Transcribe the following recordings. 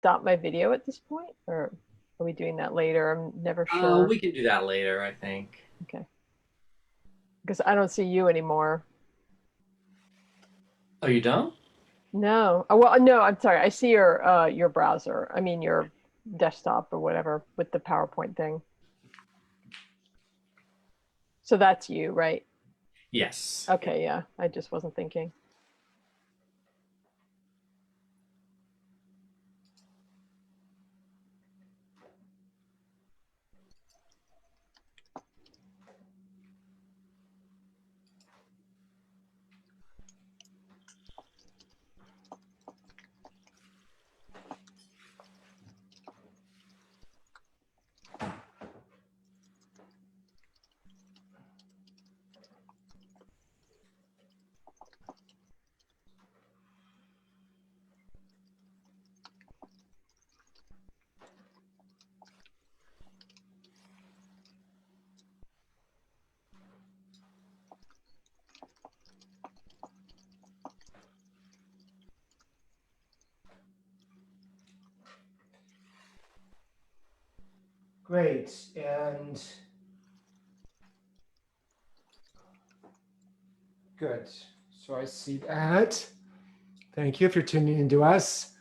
stop my video at this point, or are we doing that later? I'm never sure. We can do that later, I think. Okay, because I don't see you anymore. Oh, you don't? No. Oh, well, no, I'm sorry. I see your browser. I mean your desktop or whatever with the PowerPoint thing. So that's you, right? Yes. Okay, yeah. I just wasn't thinking. Great. And good. So I see that. Thank you if you're tuning into us.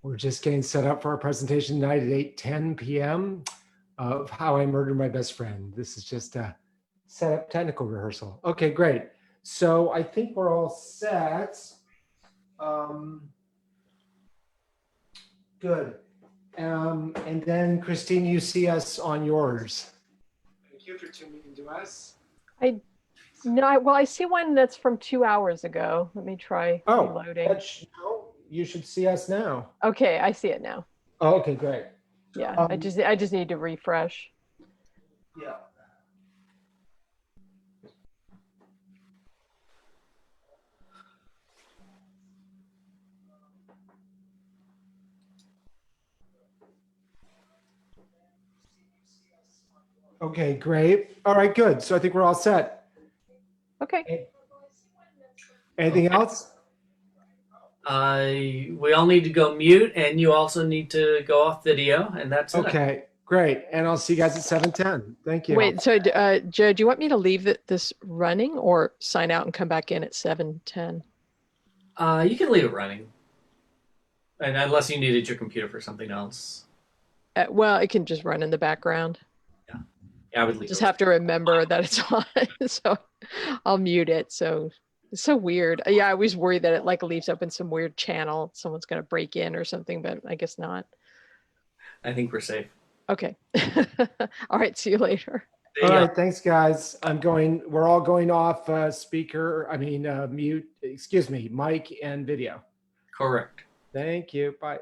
We're just getting set up for our presentation tonight at 8:10 p.m. of How I Murdered My Best Friend. This is just a setup technical rehearsal. Okay, great. So I think we're all set. Um, good. And then Christine, you see us on yours. Thank you for tuning into us. I no, well, I see one that's from 2 hours ago. Let me try Oh, reloading. no, you should see us now. Okay, I see it now. Oh, okay, great. Yeah, I Um, just need to refresh. yeah. Okay, great. All right, good. So I think we're all set. Okay. Anything Okay. else? We all need to go mute, and you also need to go off video, and that's it. Okay, great. And I'll see you guys at 7:10. Thank you. Wait, so Joe, do you want me to leave this running or sign out and come back in at 7:10? You can leave it running, and unless you needed your computer for something else. Well, it can just run in the background. Yeah, yeah, I would leave it Just running. have to remember that it's on. So I'll mute it. So it's so weird. Yeah, I always worry that it like leaves open some weird channel. Someone's gonna break in or something, but I guess not. I think we're safe. Okay. All right, see you later. All See ya. right, thanks, guys. we're all going off mute, excuse me, mic and video. Correct. Thank you. Bye.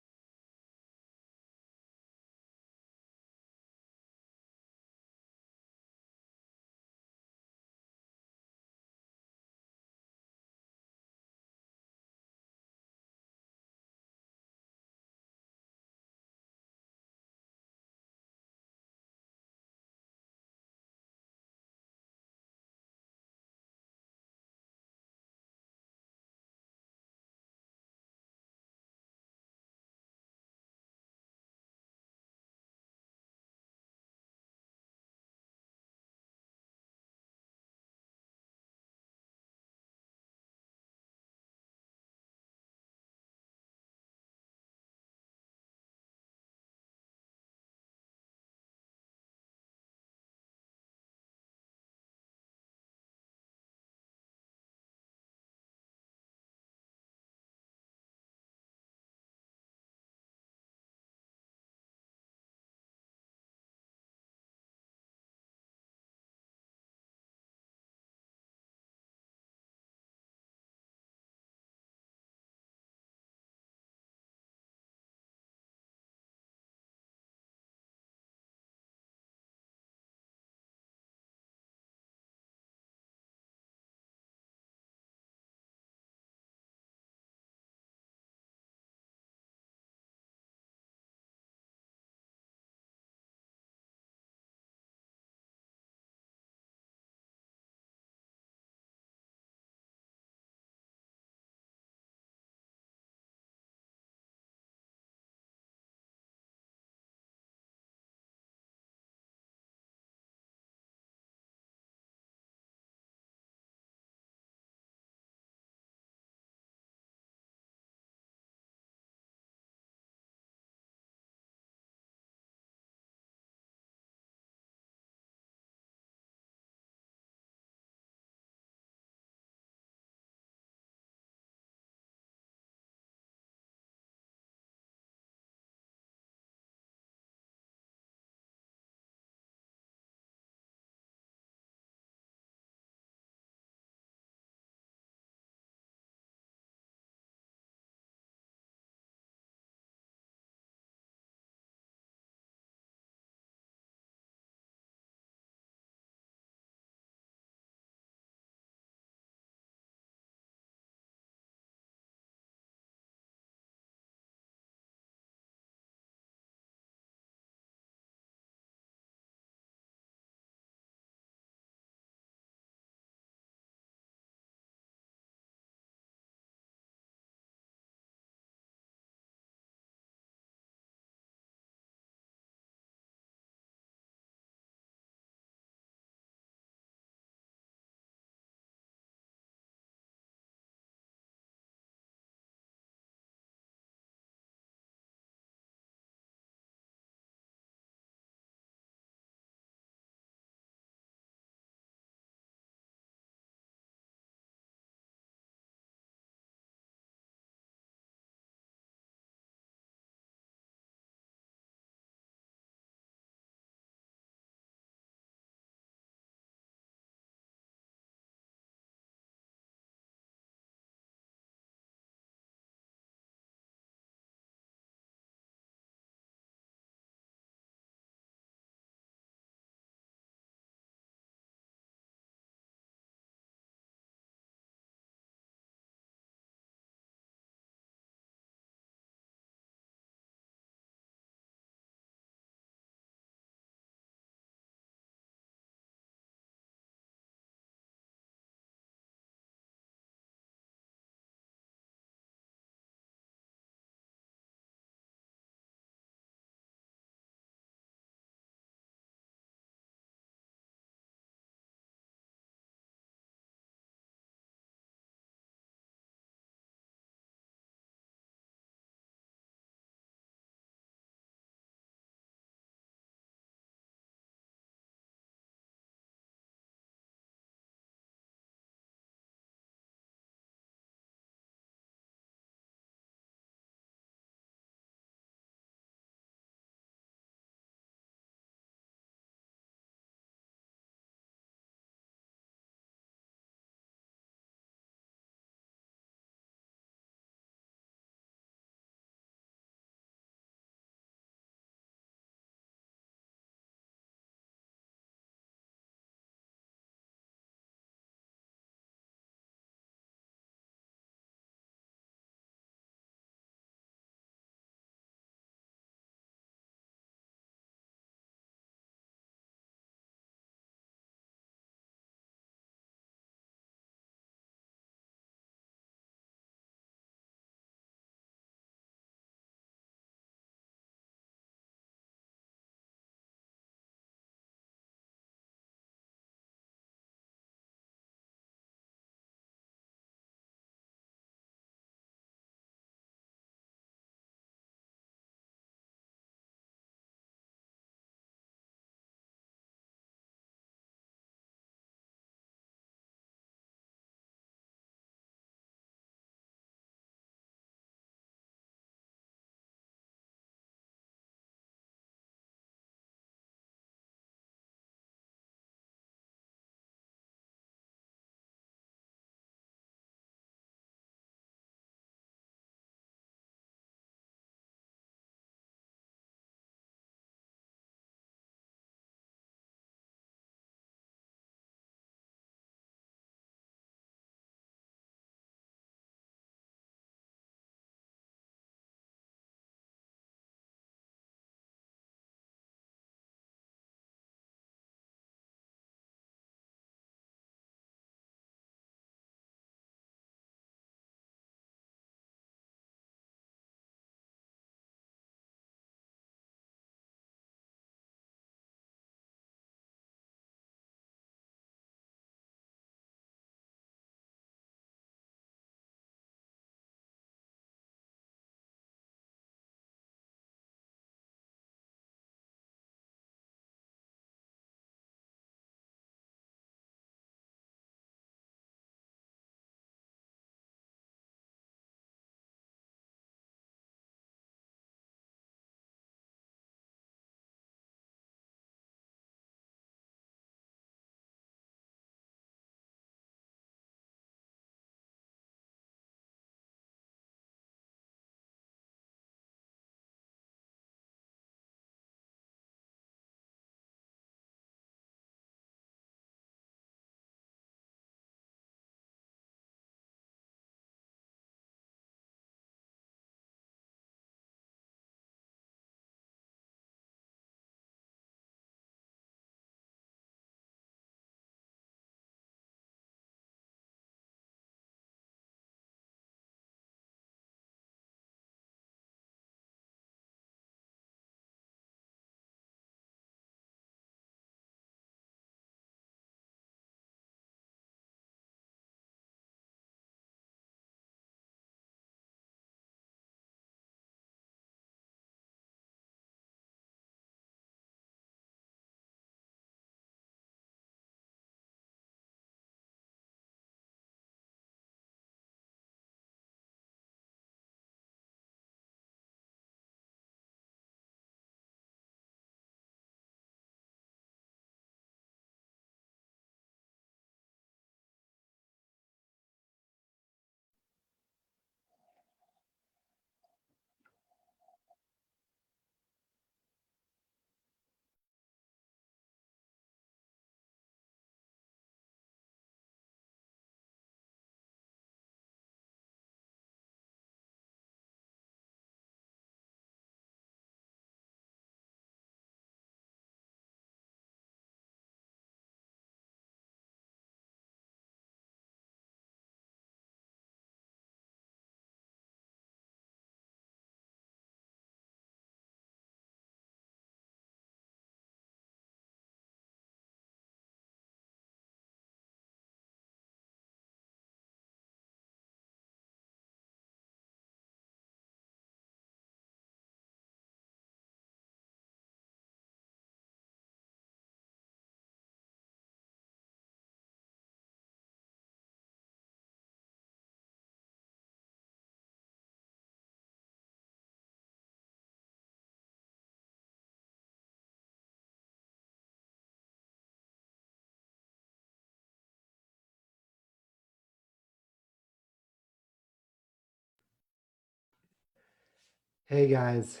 Hey guys.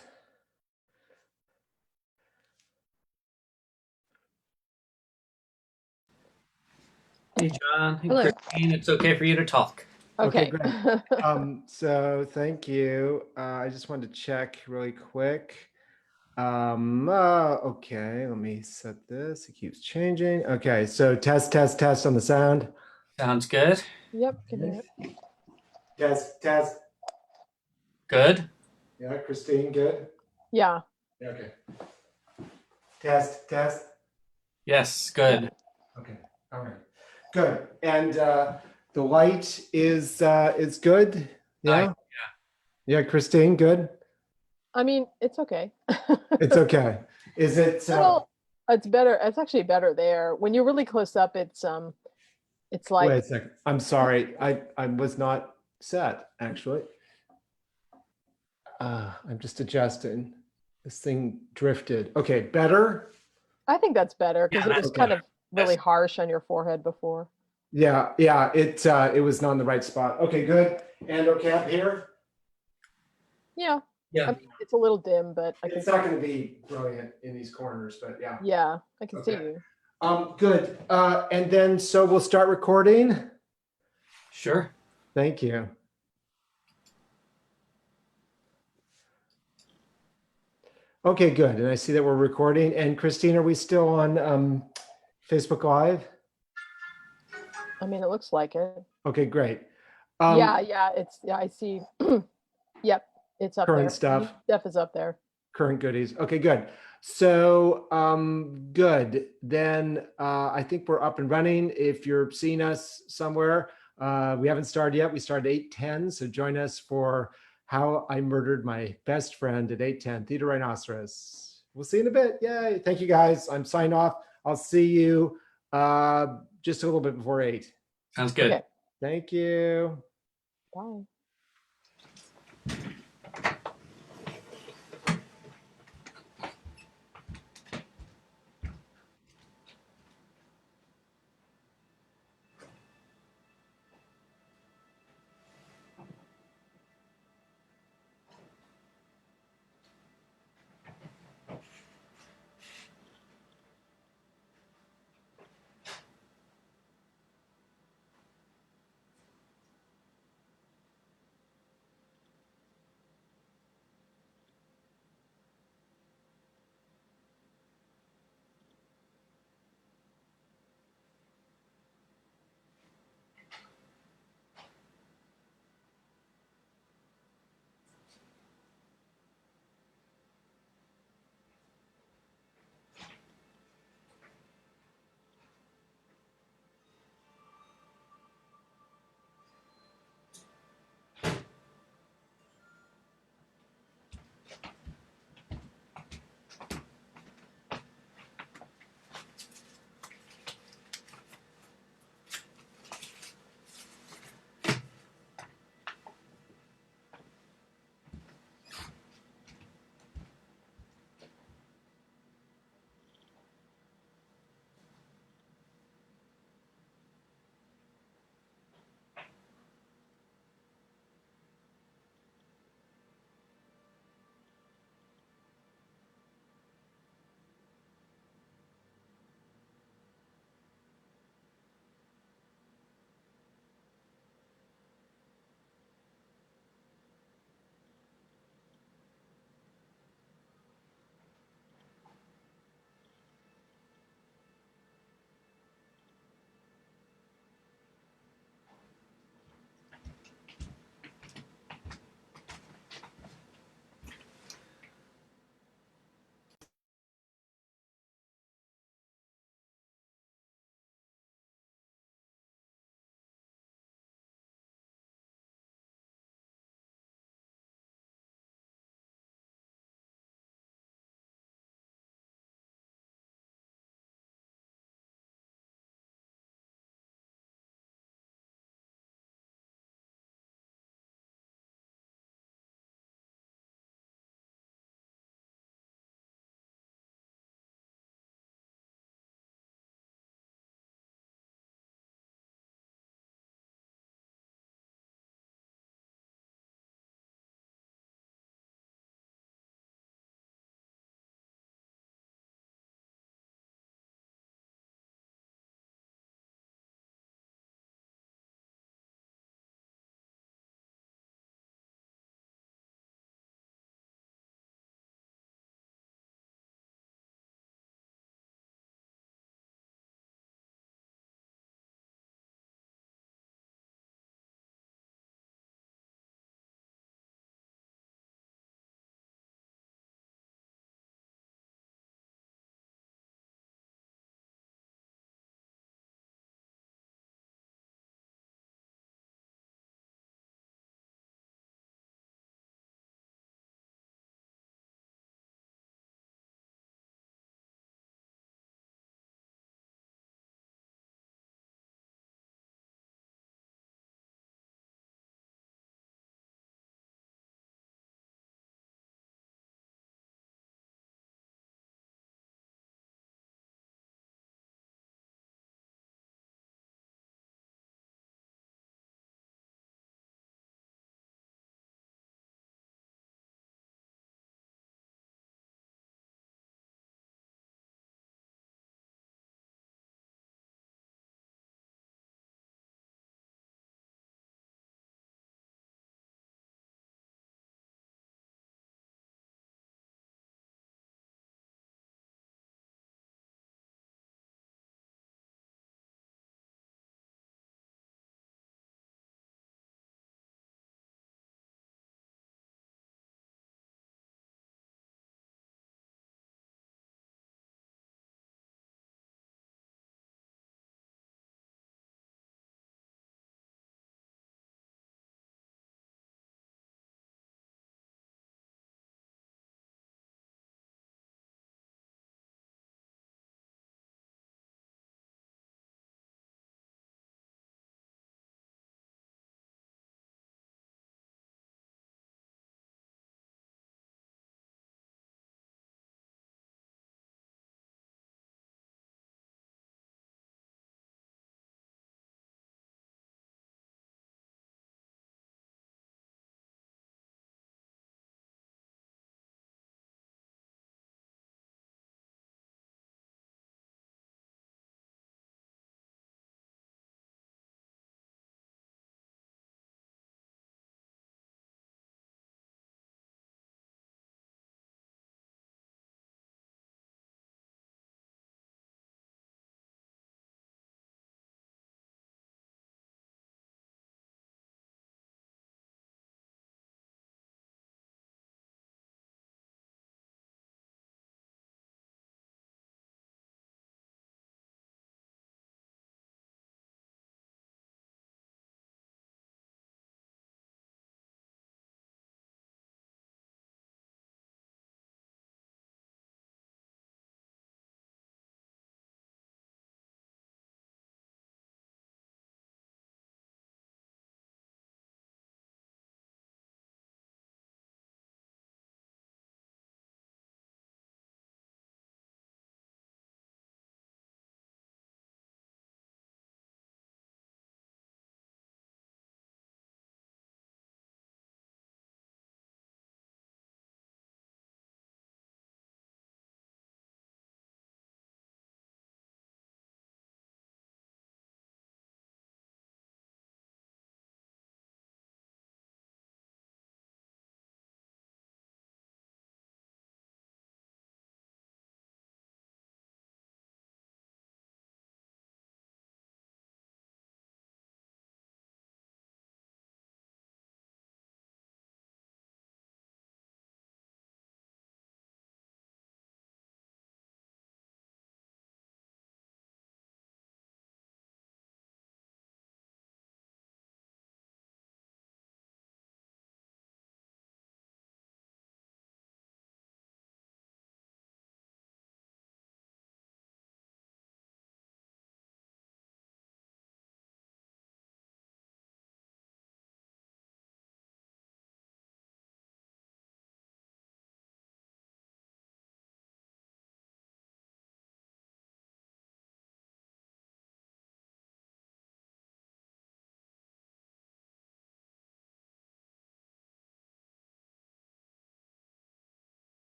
Hey, John. Hey, Hello. Christine. It's okay for you to talk. Okay, Okay. great. So thank you. I just wanted to check really quick. Okay, let me set this. It keeps changing. Okay, so test on the sound. Sounds good. Yep, can hear it. Test. Good. Yeah, Christine, good. Yeah. Okay. Test. Yes, good. Okay. All right. Good. And the light is good. Uh, Yeah. Yeah, Christine, good. I mean, it's okay. It's okay. Is it Little, it's better. It's actually better there. When you're really close up, it's wait like, a second. I'm sorry. I was not set actually. I'm just adjusting. This thing drifted. Okay, better. I think that's better because yeah, it was that's Okay. kind better. of really harsh on your forehead before. Yeah. It was not in the right spot. Okay, good. And okay up here. Yeah. I Yeah. mean, it's a little dim, but I can It's see. not going to be brilliant in these corners, but yeah. Yeah, I can see Okay. you. Good. And then so we'll start recording. Sure. Thank you. Okay, good. And I see that we're recording. And Christine, are we still on Facebook Live? I mean, it looks like it. Okay, great. Yeah, I see. Yep, it's up Current there. stuff, Stuff is up there. current goodies. Okay, good. So good. Then I think we're up and running. If you're seeing us somewhere, we haven't started yet. We started 8:10. So join us for How I Murdered My Best Friend at 8:10. Theater Rhinoceros. We'll see you in a bit. Yay. Thank you guys. I'm signing off. I'll see you just a little bit before 8. Sounds good. Okay, Thank you. bye.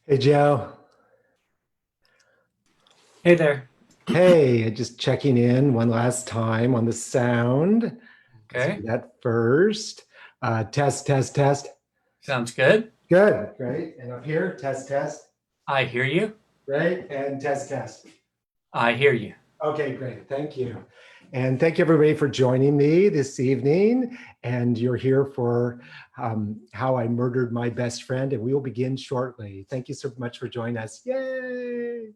Hey, Joe. Hey there. Hey, just checking in one last time on the sound. Let's do Okay. that first. Test, test, test. Sounds good. Good, great. And up here, test, test. I hear you. Great. And test, test. I hear you. Okay, great. Thank you. And thank you, everybody, for joining me this evening. And you're here for How I Murdered My Best Friend. And we will begin shortly. Thank you so much for joining us. Yay!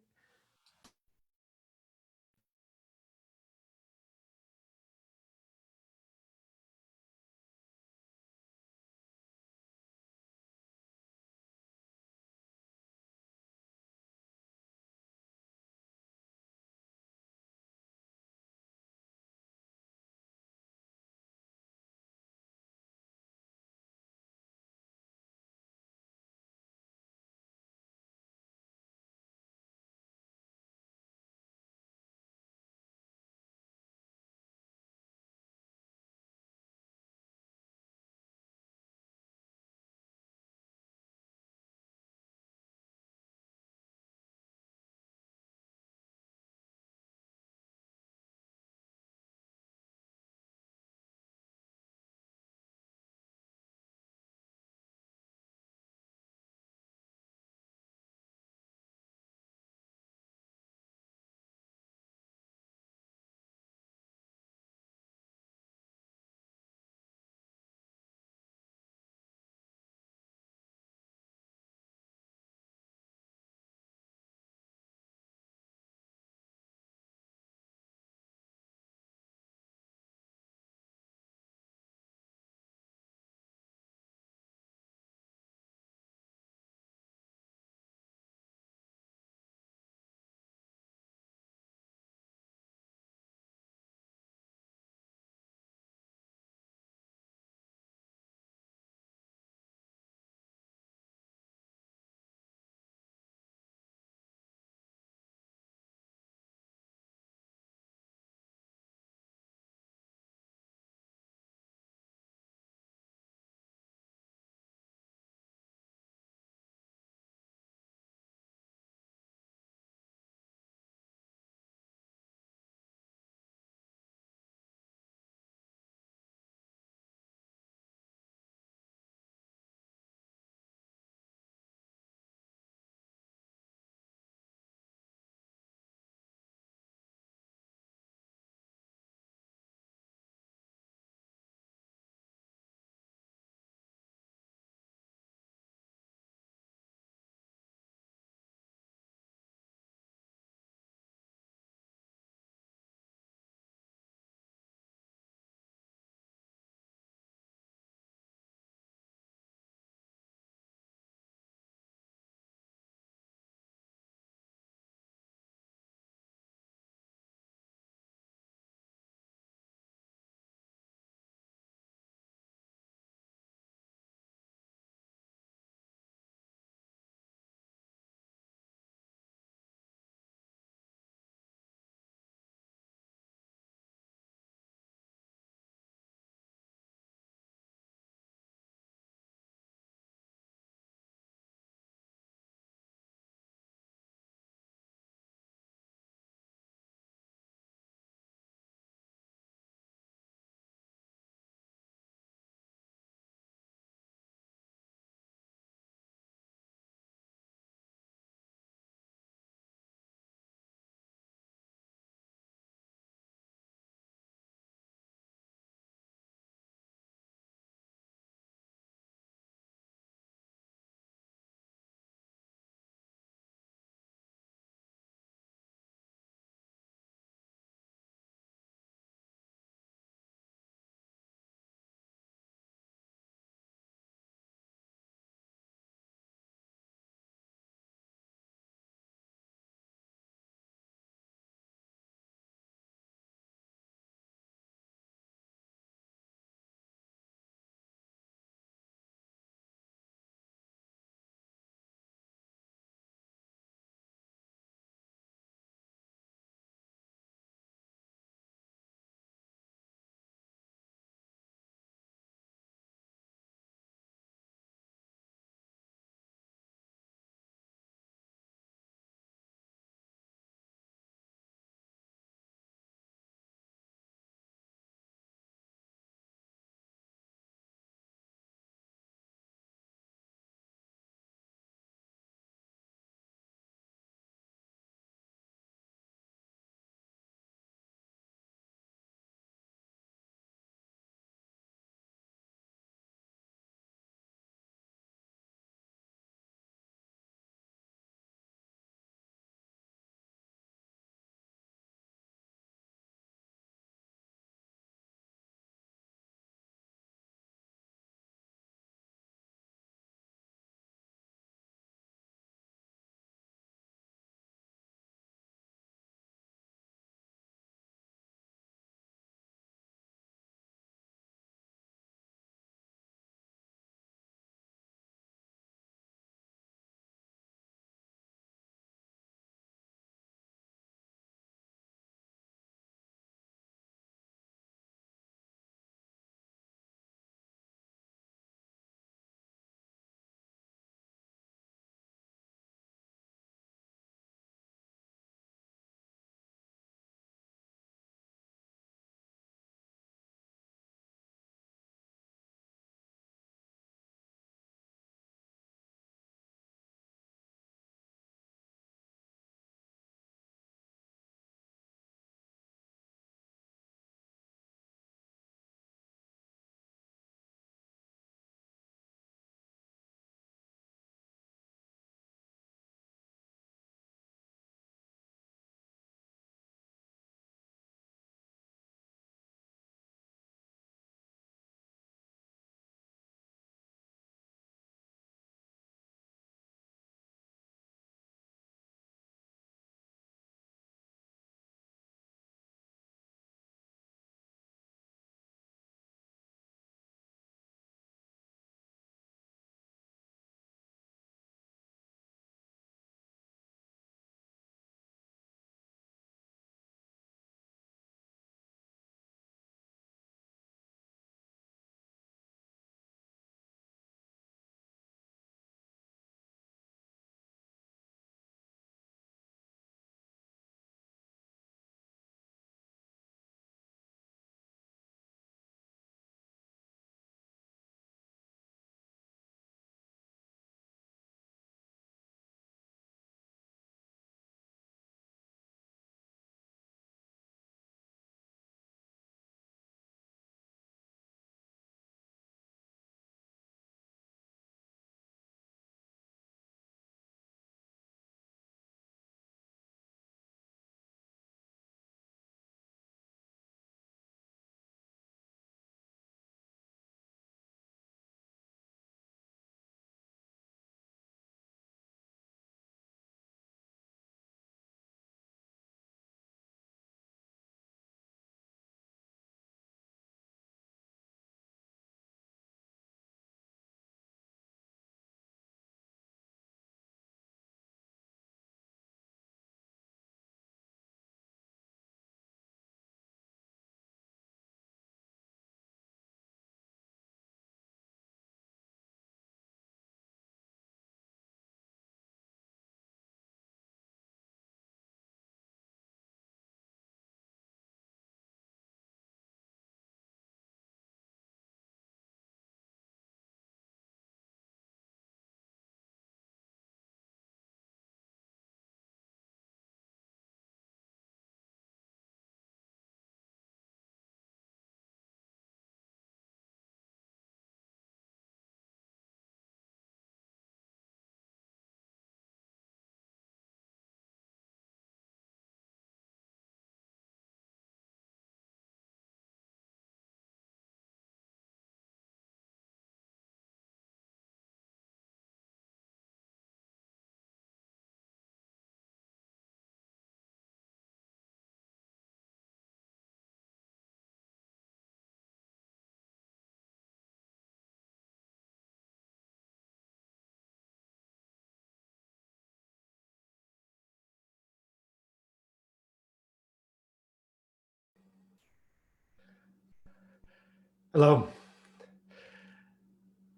Hello,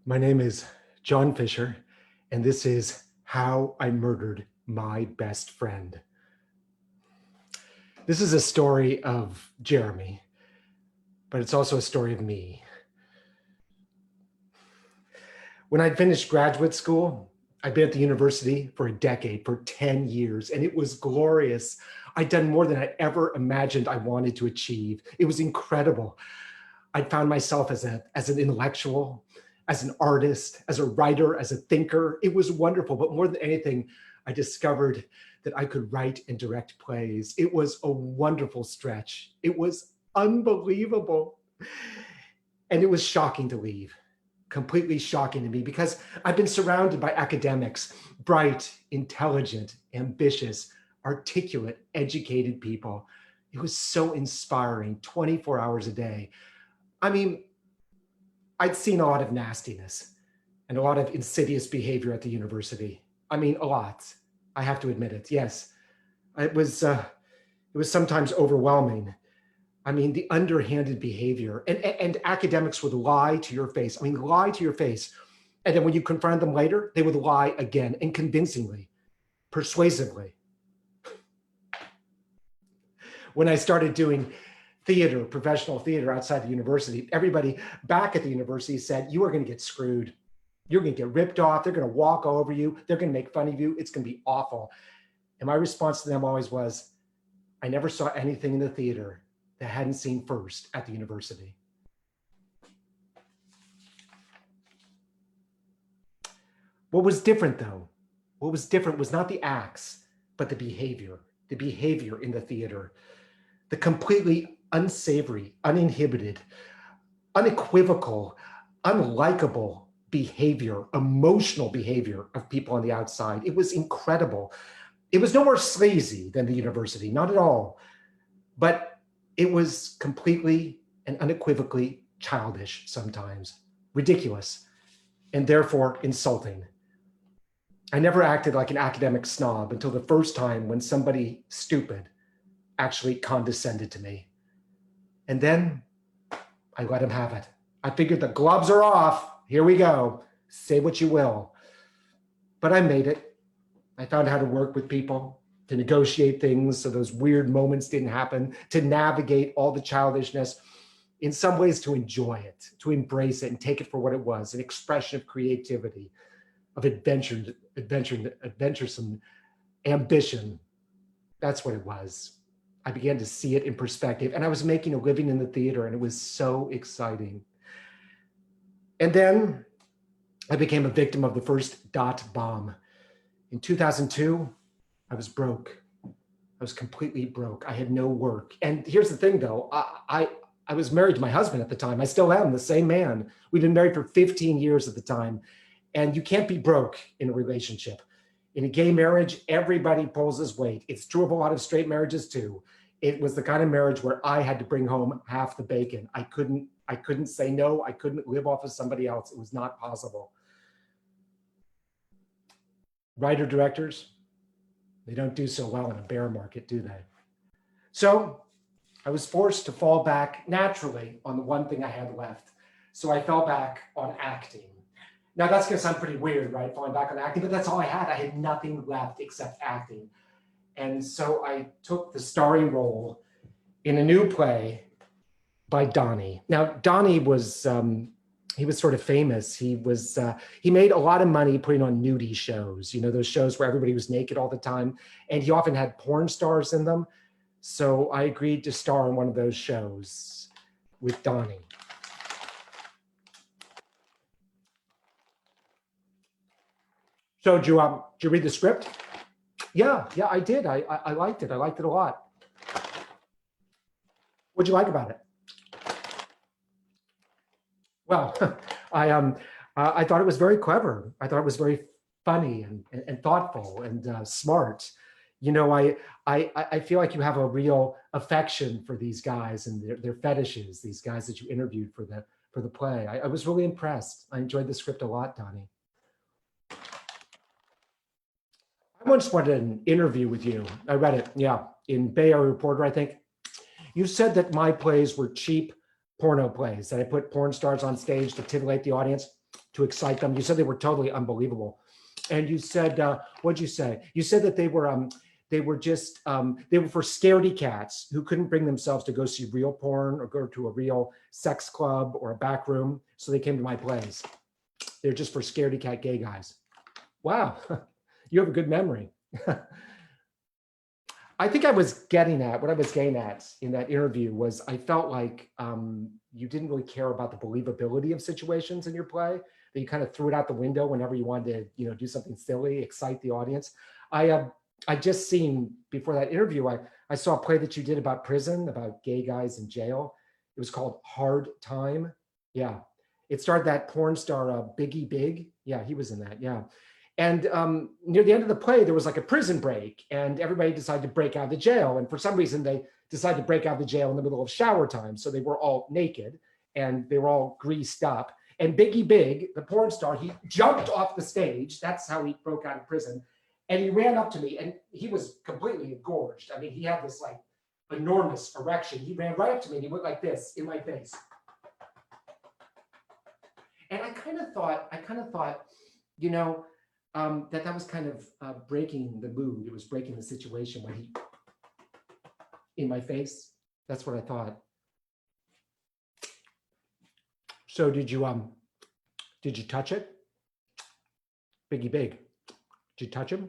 my name is John Fisher, and this is How I Murdered My Best Friend. This is a story of Jeremy, but it's also a story of me. When I'd finished graduate school, I'd been at the university for a decade, for 10 years, and it was glorious. I'd done more than I ever imagined I wanted to achieve. It was incredible. I'd found myself as an intellectual, as an artist, as a writer, as a thinker. It was wonderful, but more than anything, I discovered that I could write and direct plays. It was a wonderful stretch. It was unbelievable. And it was shocking to leave, completely shocking to me, because I've been surrounded by academics, bright, intelligent, ambitious, articulate, educated people. It was so inspiring, 24 hours a day. I mean, I'd seen a lot of nastiness and a lot of insidious behavior at the university. I mean, a lot. I have to admit it. Yes, it was sometimes overwhelming. I mean, the underhanded behavior, and academics would lie to your face. I mean, lie to your face. And then when you confront them later, they would lie again, and convincingly, persuasively. When I started doing theater, professional theater outside the university, everybody back at the university said, you are going to get screwed. You're going to get ripped off. They're going to walk over you. They're going to make fun of you. It's going to be awful. And my response to them always was, I never saw anything in the theater that I hadn't seen first at the university. What was different though? What was different was not the acts, but the behavior in the theater, the completely unsavory, uninhibited, unequivocal, unlikable behavior, emotional behavior of people on the outside. It was incredible. It was no more sleazy than the university, not at all. But it was completely and unequivocally childish sometimes, ridiculous, and therefore insulting. I never acted like an academic snob until the first time when somebody stupid actually condescended to me. And then I let him have it. I figured the gloves are off. Here we go. Say what you will. But I made it. I found how to work with people, to negotiate things so those weird moments didn't happen, to navigate all the childishness, in some ways to enjoy it, to embrace it and take it for what it was, an expression of creativity, of adventuresome ambition. That's what it was. I began to see it in perspective, and I was making a living in the theater, and it was so exciting. And then I became a victim of the first dot bomb. In 2002, I was broke. I was completely broke. I had no work. And here's the thing though, I was married to my husband at the time. I still am, the same man. We've been married for 15 years at the time. And you can't be broke in a relationship. In a gay marriage, everybody pulls his weight. It's true of a lot of straight marriages too. It was the kind of marriage where I had to bring home half the bacon. I couldn't say no. I couldn't live off of somebody else. It was not possible. Writer-directors, they don't do so well in a bear market, do they? So I was forced to fall back naturally on the one thing I had left. So I fell back on acting. Now that's going to sound pretty weird, right? Falling back on acting, but that's all I had. I had nothing left except acting. And so I took the starring role in a new play by Donnie. Now, Donnie was, he was sort of famous. He made a lot of money putting on nudie shows, you know, those shows where everybody was naked all the time. And he often had porn stars in them. So I agreed to star in one of those shows with Donnie. So did you read the script? Yeah, I did. I liked it. I liked it a lot. What'd you like about it? Well, I thought it was very clever. I thought it was very funny and thoughtful and smart. You know, I feel like you have a real affection for these guys and their fetishes, these guys that you interviewed for the play. I was really impressed. I enjoyed the script a lot, Donnie. I once wanted an interview with you. I read it, yeah, in Bay Area Reporter, I think. You said that my plays were cheap, porno plays, that I put porn stars on stage to titillate the audience, to excite them. You said they were totally unbelievable. And you said, what'd you say? You said that they were just, they were for scaredy cats who couldn't bring themselves to go see real porn or go to a real sex club or a back room. So they came to my plays. They're just for scaredy cat gay guys. Wow, you have a good memory. I think I was getting at, what I was getting at in that interview was I felt like you didn't really care about the believability of situations in your play, that you kind of threw it out the window whenever you wanted to, do something silly, excite the audience. I just seen before that interview, I saw a play that you did about prison, about gay guys in jail. It was called Hard Time. Yeah. It starred that porn star, Biggie Big. Yeah, he was in that. Yeah. And near the end of the play, there was like a prison break and everybody decided to break out of the jail. And for some reason, they decided to break out of the jail in the middle of shower time. So they were all naked and they were all greased up. And Biggie Big, the porn star, he jumped off the stage. That's how he broke out of prison. And he ran up to me and he was completely engorged. I mean, he had this like enormous erection. He ran right up to me and he went like this in my face. And I kind of thought, that was kind of breaking the mood. It was breaking the situation when he, in my face. That's what I thought. So did you touch it? Biggie Big, did you touch him?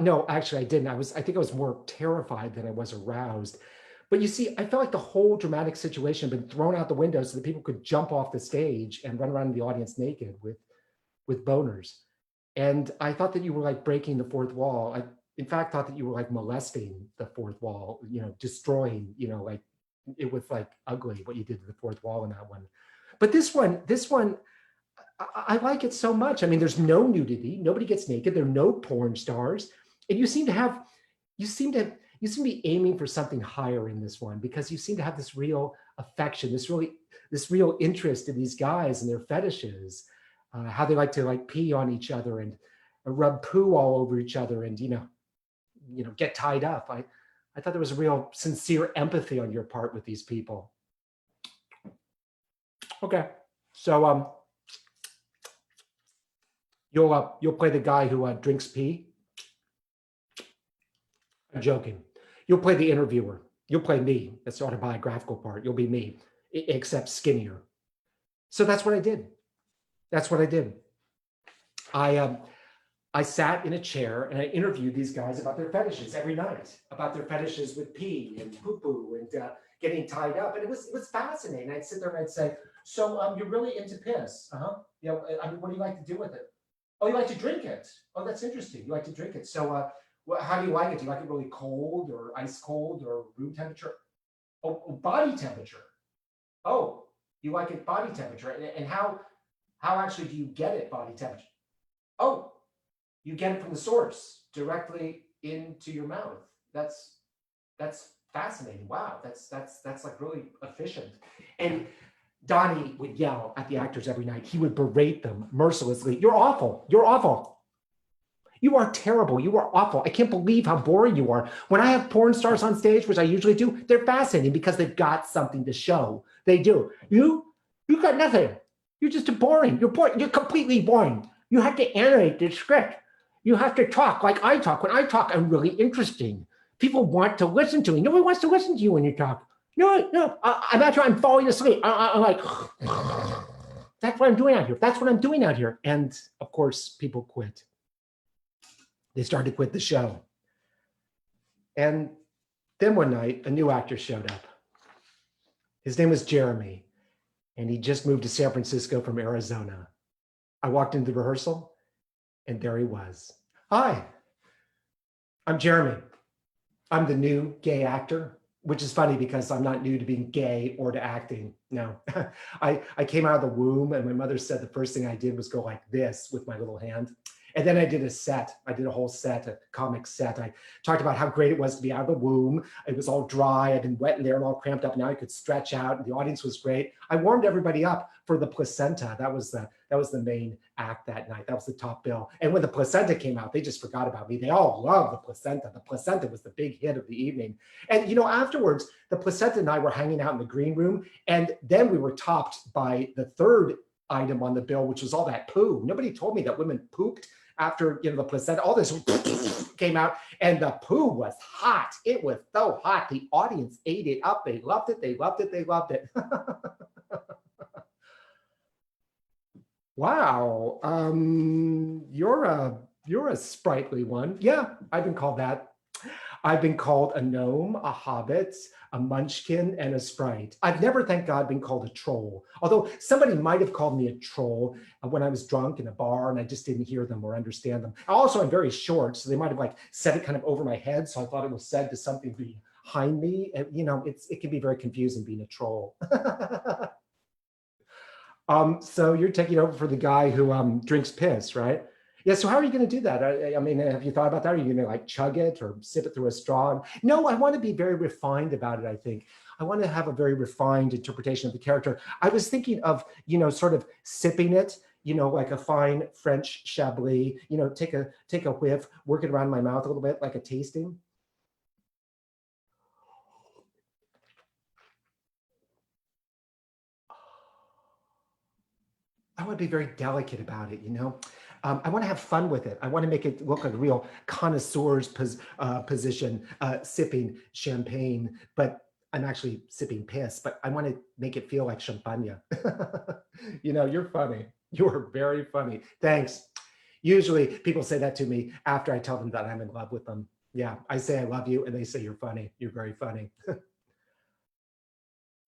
No, actually I didn't. I think I was more terrified than I was aroused. But you see, I felt like the whole dramatic situation had been thrown out the window so that people could jump off the stage and run around the audience naked with boners. And I thought that you were like breaking the fourth wall. I, in fact, thought that you were like molesting the fourth wall, destroying, like it was like ugly what you did to the fourth wall in that one. But this one, I like it so much. I mean, there's no nudity. Nobody gets naked. There are no porn stars. And you seem to be aiming for something higher in this one because you seem to have this real affection, this real interest in these guys and their fetishes. How they like to like pee on each other and rub poo all over each other and, get tied up. I thought there was a real sincere empathy on your part with these people. Okay. So you'll play the guy who drinks pee. I'm joking. You'll play the interviewer. You'll play me. That's the autobiographical part. You'll be me, except skinnier. So that's what I did. That's what I did. I sat in a chair and I interviewed these guys about their fetishes every night, about their fetishes with pee and poo-poo and getting tied up. And it was fascinating. I'd sit there and I'd say, so you're really into piss, huh? I mean, what do you like to do with it? Oh, you like to drink it. Oh, that's interesting. You like to drink it. So how do you like it? Do you like it really cold or ice cold or room temperature? Oh, body temperature. Oh, you like it body temperature. And how actually do you get it body temperature? Oh, you get it from the source directly into your mouth. That's fascinating. Wow, that's like really efficient. And Donnie would yell at the actors every night. He would berate them mercilessly. You're awful. You're awful. You are terrible. You are awful. I can't believe how boring you are. When I have porn stars on stage, which I usually do, they're fascinating because they've got something to show. They do. You got nothing. You're just boring. You're boring. You're completely boring. You have to animate the script. You have to talk like I talk. When I talk, I'm really interesting. People want to listen to me. Nobody wants to listen to you when you talk. No. I'm actually, I'm falling asleep. I'm like, that's what I'm doing out here. That's what I'm doing out here. And of course, people quit. They started to quit the show. And then one night, a new actor showed up. His name was Jeremy, and he just moved to San Francisco from Arizona. I walked into the rehearsal, and there he was. Hi, I'm Jeremy. I'm the new gay actor, which is funny because I'm not new to being gay or to acting. No, I came out of the womb and my mother said the first thing I did was go like this with my little hand. And then I did a set. I did a whole set, a comic set. I talked about how great it was to be out of the womb. It was all dry. I'd been wet in there and all cramped up. Now I could stretch out. And the audience was great. I warmed everybody up for the placenta. That was the main act that night. That was the top bill. And when the placenta came out, they just forgot about me. They all loved the placenta. The placenta was the big hit of the evening. And afterwards, the placenta and I were hanging out in the green room. And then we were topped by the third item on the bill, which was all that poo. Nobody told me that women pooped after the placenta. All this came out, and the poo was hot. It was so hot. The audience ate it up. They loved it. They loved it. They loved it. Wow. You're a sprightly one. Yeah, I've been called that. I've been called a gnome, a hobbit, a munchkin, and a sprite. I've never, thank God, been called a troll. Although somebody might have called me a troll when I was drunk in a bar and I just didn't hear them or understand them. Also, I'm very short, so they might have said it kind of over my head. So I thought it was said to something behind me. And, it can be very confusing being a troll. So you're taking over for the guy who drinks piss, right? Yeah, so how are you going to do that? I mean, have you thought about that? Are you going to chug it or sip it through a straw? No, I want to be very refined about it, I think. I want to have a very refined interpretation of the character. I was thinking of, sort of sipping it, like a fine French Chablis, take a whiff, work it around my mouth a little bit, like a tasting. I want to be very delicate about it, I want to have fun with it. I want to make it look like a real connoisseur's position, sipping champagne, but I'm actually sipping piss, but I want to make it feel like champagne. You're funny. You're very funny. Thanks. Usually people say that to me after I tell them that I'm in love with them. Yeah, I say I love you and they say you're funny. You're very funny.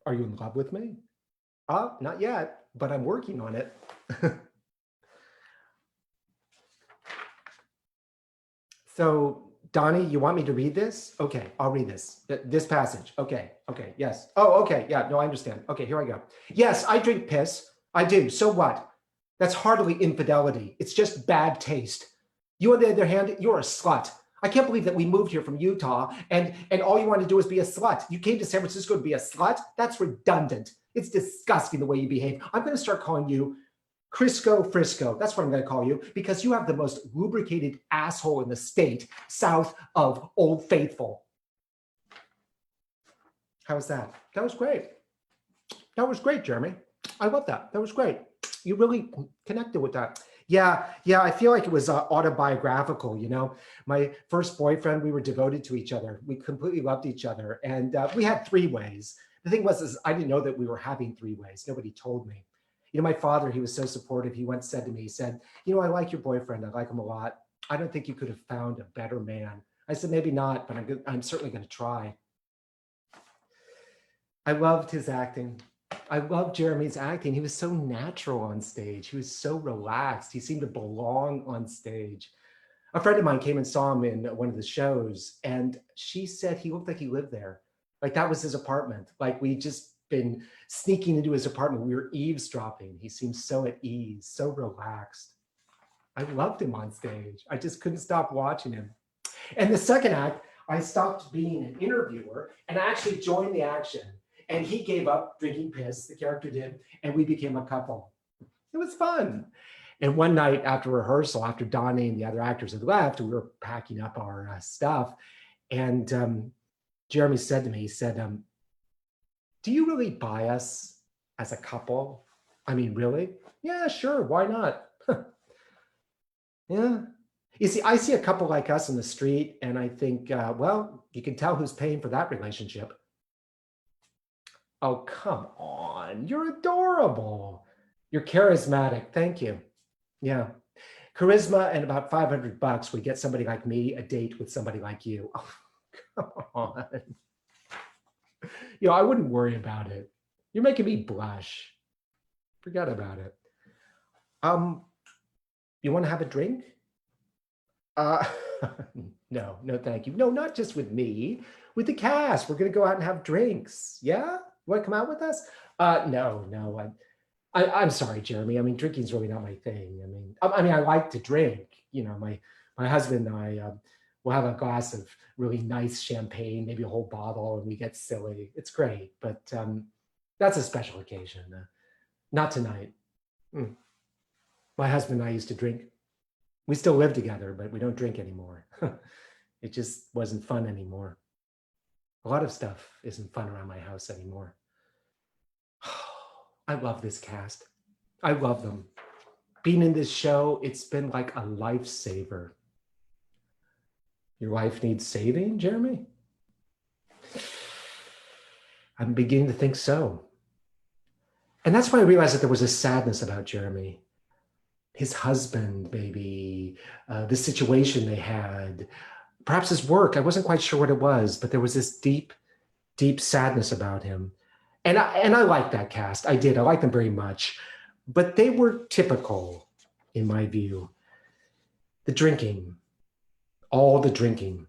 Are you in love with me? Not yet, but I'm working on it. So, Donnie, you want me to read this? Okay, I'll read this. This passage. Okay, yes. Oh, okay, yeah, no, I understand. Okay, here I go. Yes, I drink piss. I do. So what? That's hardly infidelity. It's just bad taste. You, on the other hand, you're a slut. I can't believe that we moved here from Utah and all you want to do is be a slut. You came to San Francisco to be a slut? That's redundant. It's disgusting the way you behave. I'm going to start calling you Crisco Frisco. That's what I'm going to call you because you have the most lubricated asshole in the state south of Old Faithful. How was that? That was great. That was great, Jeremy. I love that. That was great. You really connected with that. Yeah, I feel like it was autobiographical, My first boyfriend, we were devoted to each other. We completely loved each other. And we had three ways. The thing was, I didn't know that we were having three ways. Nobody told me. My father, he was so supportive. He once said to me, he said, I like your boyfriend. I like him a lot. I don't think you could have found a better man. I said, maybe not, but I'm certainly going to try. I loved his acting. I loved Jeremy's acting. He was so natural on stage. He was so relaxed. He seemed to belong on stage. A friend of mine came and saw him in one of the shows, and she said he looked like he lived there. Like that was his apartment. Like we just been sneaking into his apartment. We were eavesdropping. He seemed so at ease, so relaxed. I loved him on stage. I just couldn't stop watching him. And the second act, I stopped being an interviewer and I actually joined the action. And he gave up drinking piss, the character did, and we became a couple. It was fun. And one night after rehearsal, after Donnie and the other actors had left, we were packing up our stuff. And Jeremy said to me, he said, do you really buy us as a couple? I mean, really? Yeah, sure. Why not? Yeah. You see, I see a couple like us in the street and I think, well, you can tell who's paying for that relationship. Oh, come on. You're adorable. You're charismatic. Thank you. Yeah. Charisma and about $500 would get somebody like me a date with somebody like you. Oh, come on. I wouldn't worry about it. You're making me blush. Forget about it. You want to have a drink? No, thank you. No, not just with me. With the cast. We're going to go out and have drinks. Yeah? You want to come out with us? No. I'm sorry, Jeremy. I mean, drinking's really not my thing. I mean, I like to drink. You know, my husband and I will have a glass of really nice champagne, maybe a whole bottle, and we get silly. It's great, but that's a special occasion. Not tonight. Mm. My husband and I used to drink. We still live together, but we don't drink anymore. It just wasn't fun anymore. A lot of stuff isn't fun around my house anymore. I love this cast. I love them. Being in this show, it's been like a lifesaver. Your life needs saving, Jeremy? I'm beginning to think so. And that's when I realized that there was a sadness about Jeremy. His husband, maybe, the situation they had, perhaps his work. I wasn't quite sure what it was, but there was this deep, deep sadness about him. And I liked that cast. I did. I liked them very much. But they were typical, in my view. The drinking, all the drinking.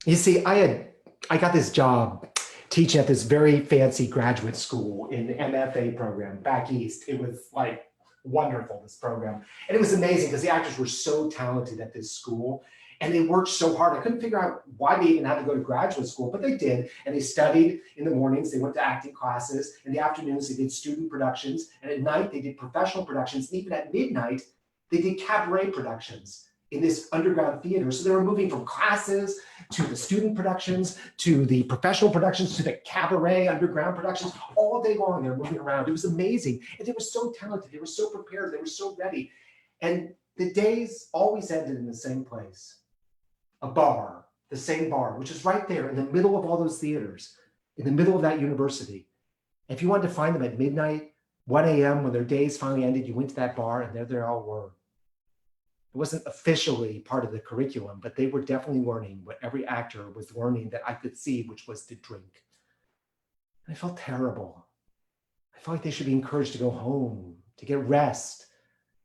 You see, I got this job teaching at this very fancy graduate school in the MFA program back east. It was like wonderful, this program. And it was amazing because the actors were so talented at this school and they worked so hard. I couldn't figure out why they even had to go to graduate school, but they did. And they studied in the mornings, they went to acting classes. In the afternoons, they did student productions. And at night, they did professional productions. And even at midnight, they did cabaret productions in this underground theater. So they were moving from classes to the student productions, to the professional productions, to the cabaret underground productions. All day long, they were moving around. It was amazing. And they were so talented. They were so prepared. They were so ready. And the days always ended in the same place. A bar, the same bar, which is right there in the middle of all those theaters, in the middle of that university. And if you wanted to find them at midnight, 1 a.m., when their days finally ended, you went to that bar and there they all were. It wasn't officially part of the curriculum, but they were definitely learning what every actor was learning that I could see, which was to drink. And I felt terrible. I felt like they should be encouraged to go home, to get rest,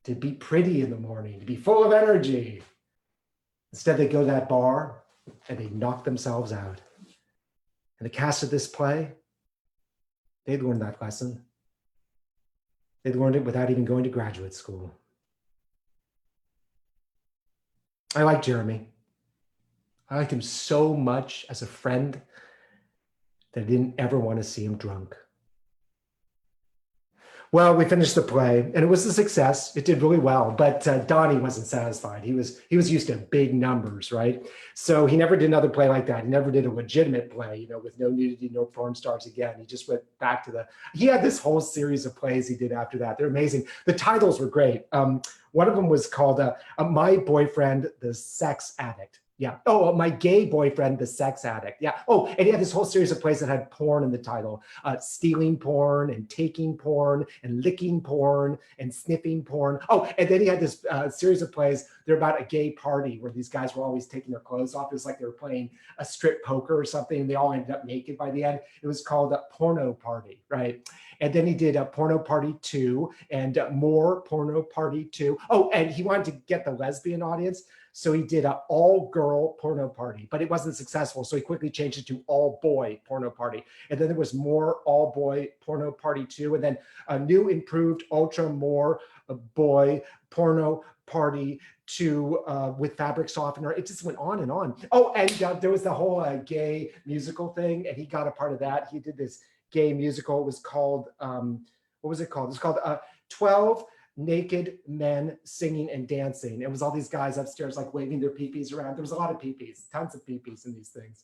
to be pretty in the morning, to be full of energy. Instead, they go to that bar and they knock themselves out. And the cast of this play, they'd learned that lesson. They'd learned it without even going to graduate school. I like Jeremy. I liked him so much as a friend that I didn't ever want to see him drunk. Well, we finished the play and it was a success. It did really well, but Donnie wasn't satisfied. He was used to big numbers, right? So he never did another play like that. He never did a legitimate play, with no nudity, no porn stars again. He just went back to he had this whole series of plays he did after that. They're amazing. The titles were great. One of them was called My Boyfriend, the Sex Addict. Yeah. Oh, My Gay Boyfriend, the Sex Addict. Yeah. Oh, and he had this whole series of plays that had porn in the title. Stealing porn and taking porn and licking porn and sniffing porn. Oh, and then he had this series of plays. They're about a gay party where these guys were always taking their clothes off. It was like they were playing a strip poker or something, and they all ended up naked by the end. It was called a Porno Party, right? And then he did a Porno Party 2 and more Porno Party 2. Oh, and he wanted to get the lesbian audience. So he did an all-girl porno party, but it wasn't successful. So he quickly changed it to all-boy porno party. And then there was more all-boy porno party 2. And then a new, improved, ultra more boy porno party 2 with fabric softener. It just went on and on. Oh, and there was the whole gay musical thing, and he got a part of that. He did this gay musical. It was called, what was it called? It was called 12 Naked Men Singing and Dancing. It was all these guys upstairs like waving their peepees around. There was a lot of peepees, tons of peepees in these things.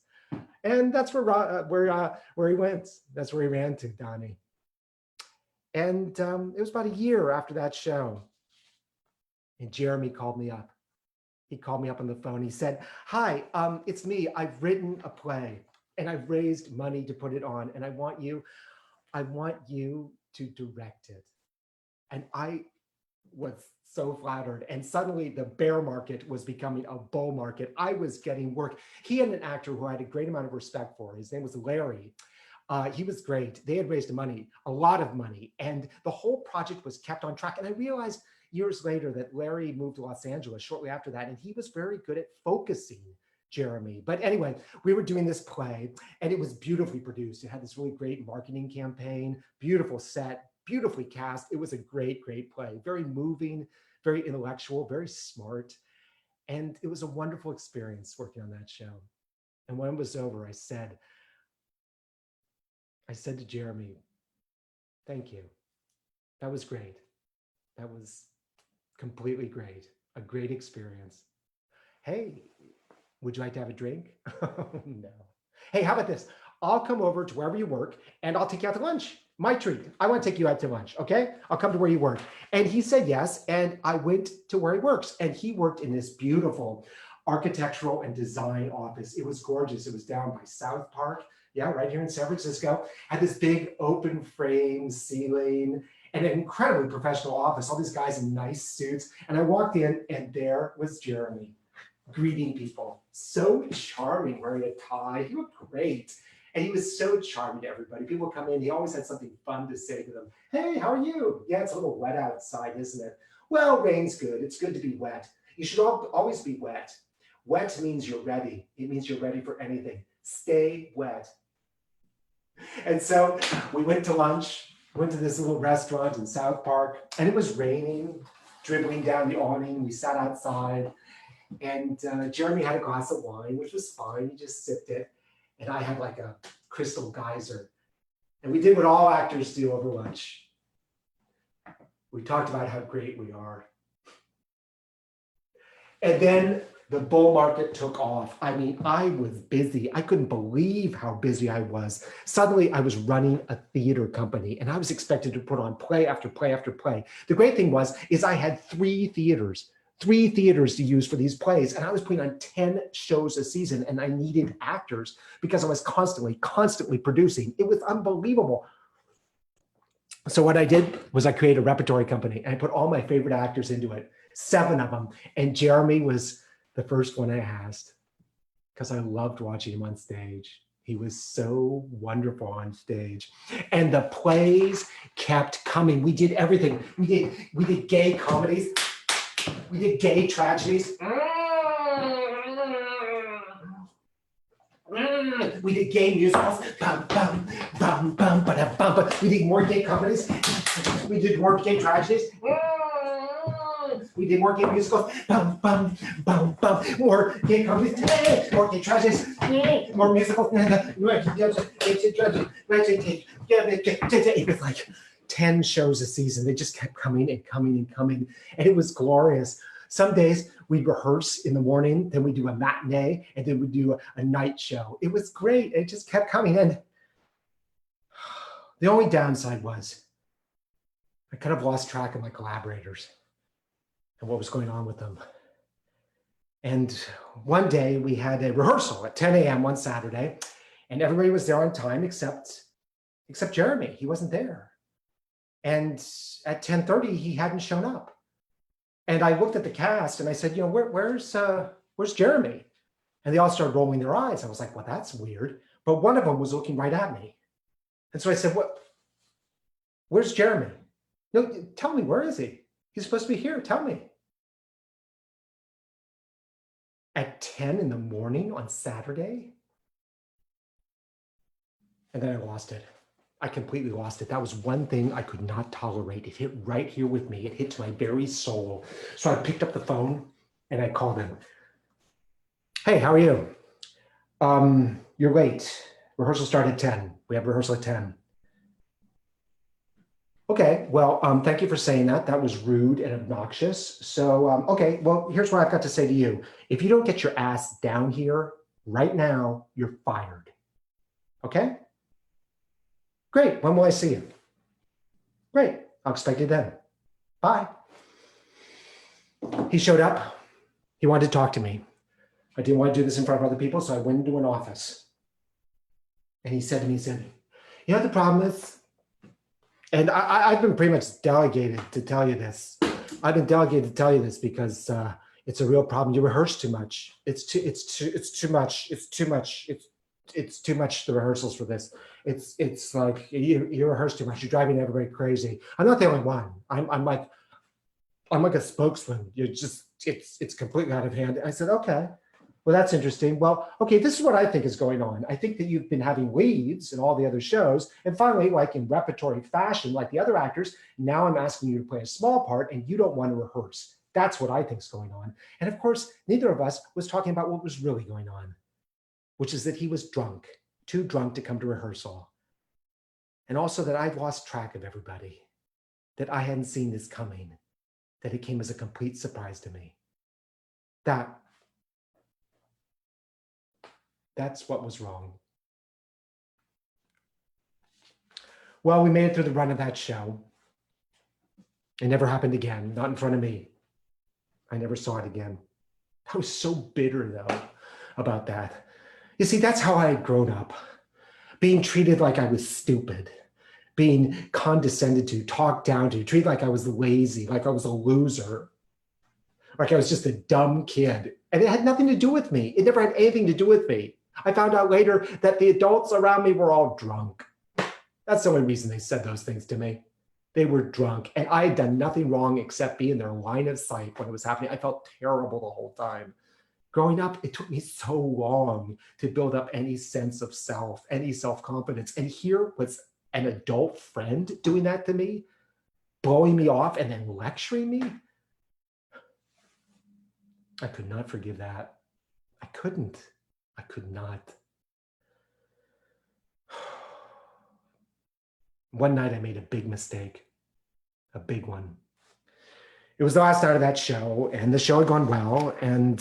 And that's where he went. That's where he ran to, Donnie. And it was about a year after that show. And Jeremy called me up. He called me up on the phone. He said, "Hi, it's me. I've written a play and I've raised money to put it on. And I want you to direct it." And I was so flattered. And suddenly the bear market was becoming a bull market. I was getting work. He had an actor who I had a great amount of respect for. His name was Larry. He was great. They had raised money, a lot of money. And the whole project was kept on track. And I realized years later that Larry moved to Los Angeles shortly after that. And he was very good at focusing Jeremy. But anyway, we were doing this play and it was beautifully produced. It had this really great marketing campaign, beautiful set, beautifully cast. It was a great, great play, very moving, very intellectual, very smart. And it was a wonderful experience working on that show. And when it was over, I said to Jeremy, thank you. That was great. That was completely great. A great experience. Hey, would you like to have a drink? No. Hey, how about this? I'll come over to wherever you work and I'll take you out to lunch. My treat. I want to take you out to lunch, okay? I'll come to where you work. And he said yes, and I went to where he works. And he worked in this beautiful architectural and design office. It was gorgeous. It was down by South Park, yeah, right here in San Francisco. Had this big open frame ceiling and an incredibly professional office. All these guys in nice suits. And I walked in and there was Jeremy greeting people. So charming, wearing a tie. He looked great. And he was so charming to everybody. People come in, he always had something fun to say to them. Hey, how are you? Yeah, it's a little wet outside, isn't it? Well, rain's good. It's good to be wet. You should always be wet. Wet means you're ready. It means you're ready for anything. Stay wet. And so we went to lunch, went to this little restaurant in South Park, and it was raining, dribbling down the awning. We sat outside, and Jeremy had a glass of wine, which was fine. He just sipped it. And I had like a crystal geyser. And we did what all actors do over lunch. We talked about how great we are. And then the bull market took off. I mean, I was busy. I couldn't believe how busy I was. Suddenly, I was running a theater company, and I was expected to put on play after play after play. The great thing is I had three theaters to use for these plays. And I was putting on 10 shows a season, and I needed actors because I was constantly producing. It was unbelievable. So what I did was I created a repertory company, and I put all my favorite actors into it, 7 of them. And Jeremy was the first one I asked because I loved watching him on stage. He was so wonderful on stage. And the plays kept coming. We did everything. We did gay comedies. We did gay tragedies. We did gay musicals. We did more gay comedies. We did more gay tragedies. We did more gay musicals. More gay comedies. More gay tragedies. More musicals. It was like 10 shows a season. They just kept coming and coming and coming. And it was glorious. Some days we'd rehearse in the morning, then we'd do a matinee, and then we'd do a night show. It was great. It just kept coming. And the only downside was I kind of lost track of my collaborators and what was going on with them. And one day we had a rehearsal at 10 a.m. one Saturday, and everybody was there on time except Jeremy. He wasn't there. And at 10:30, he hadn't shown up. And I looked at the cast and I said, where's Jeremy? And they all started rolling their eyes. I was like, well, that's weird. But one of them was looking right at me. And so I said, where's Jeremy? No, tell me, where is he? He's supposed to be here. Tell me. At 10 in the morning on Saturday. And then I lost it. I completely lost it. That was one thing I could not tolerate. It hit right here with me. It hit to my very soul. So I picked up the phone and I called him. Hey, how are you? You're late. Rehearsal started at 10. We have rehearsal at 10. Okay, well, thank you for saying that. That was rude and obnoxious. So, okay, well, here's what I've got to say to you. If you don't get your ass down here right now, you're fired. Okay? Great. When will I see you? Great. I'll expect you then. Bye. He showed up. He wanted to talk to me. I didn't want to do this in front of other people, so I went into an office. And he said to me, you know what the problem is? And I've been pretty much delegated to tell you this. I've been delegated to tell you this because it's a real problem. You rehearse too much. It's too much, the rehearsals for this. It's like you rehearse too much. You're driving everybody crazy. I'm not the only one. I'm like a spokesman. You're just, it's completely out of hand. I said, okay. Well, that's interesting. Well, okay, this is what I think is going on. I think that you've been having leads in all the other shows. And finally, like in repertory fashion, like the other actors, now I'm asking you to play a small part and you don't want to rehearse. That's what I think is going on. And of course, neither of us was talking about what was really going on, which is that he was drunk, too drunk to come to rehearsal. And also that I'd lost track of everybody, that I hadn't seen this coming, that it came as a complete surprise to me. That's what was wrong. Well, we made it through the run of that show. It never happened again, not in front of me. I never saw it again. I was so bitter, though, about that. You see, that's how I had grown up, being treated like I was stupid, being condescended to, talked down to, treated like I was lazy, like I was a loser, like I was just a dumb kid. And it had nothing to do with me. It never had anything to do with me. I found out later that the adults around me were all drunk. That's the only reason they said those things to me. They were drunk, and I had done nothing wrong except be in their line of sight when it was happening. I felt terrible the whole time. Growing up, it took me so long to build up any sense of self, any self-confidence. And here was an adult friend doing that to me, blowing me off and then lecturing me. I could not forgive that. I could not. One night I made a big mistake, a big one. It was the last night of that show, and the show had gone well. And,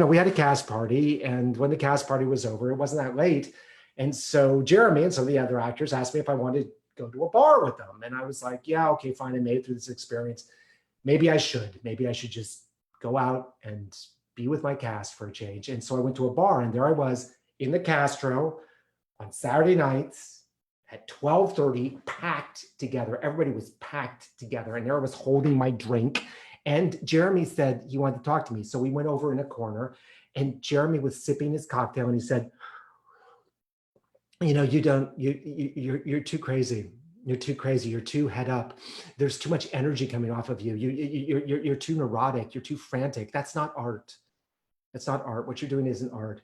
we had a cast party. And when the cast party was over, it wasn't that late. And so Jeremy and some of the other actors asked me if I wanted to go to a bar with them. And I was like, yeah, okay, fine. I made it through this experience. Maybe I should just go out and be with my cast for a change. And so I went to a bar, and there I was in the Castro on Saturday nights at 12:30, packed together. Everybody was packed together, and there I was holding my drink. And Jeremy said he wanted to talk to me. So we went over in a corner, and Jeremy was sipping his cocktail, and he said, you're too crazy. You're too crazy. You're too head up. There's too much energy coming off of you. You're too neurotic. You're too frantic. That's not art. That's not art. What you're doing isn't art.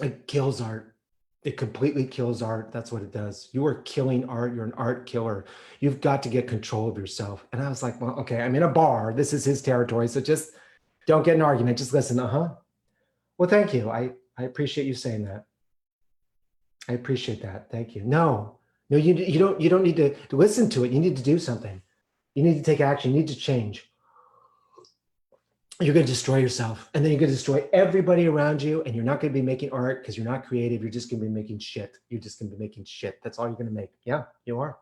It kills art. It completely kills art. That's what it does. You are killing art. You're an art killer. You've got to get control of yourself. And I was like, well, okay, I'm in a bar. This is his territory. So just don't get an argument. Just listen. Well, thank you. I appreciate you saying that. I appreciate that. Thank you. No, you don't need to listen to it. You need to do something. You need to take action. You need to change. You're going to destroy yourself, and then you're going to destroy everybody around you, and you're not going to be making art because you're not creative. You're just going to be making shit. You're just going to be making shit. That's all you're going to make. Yeah, you are.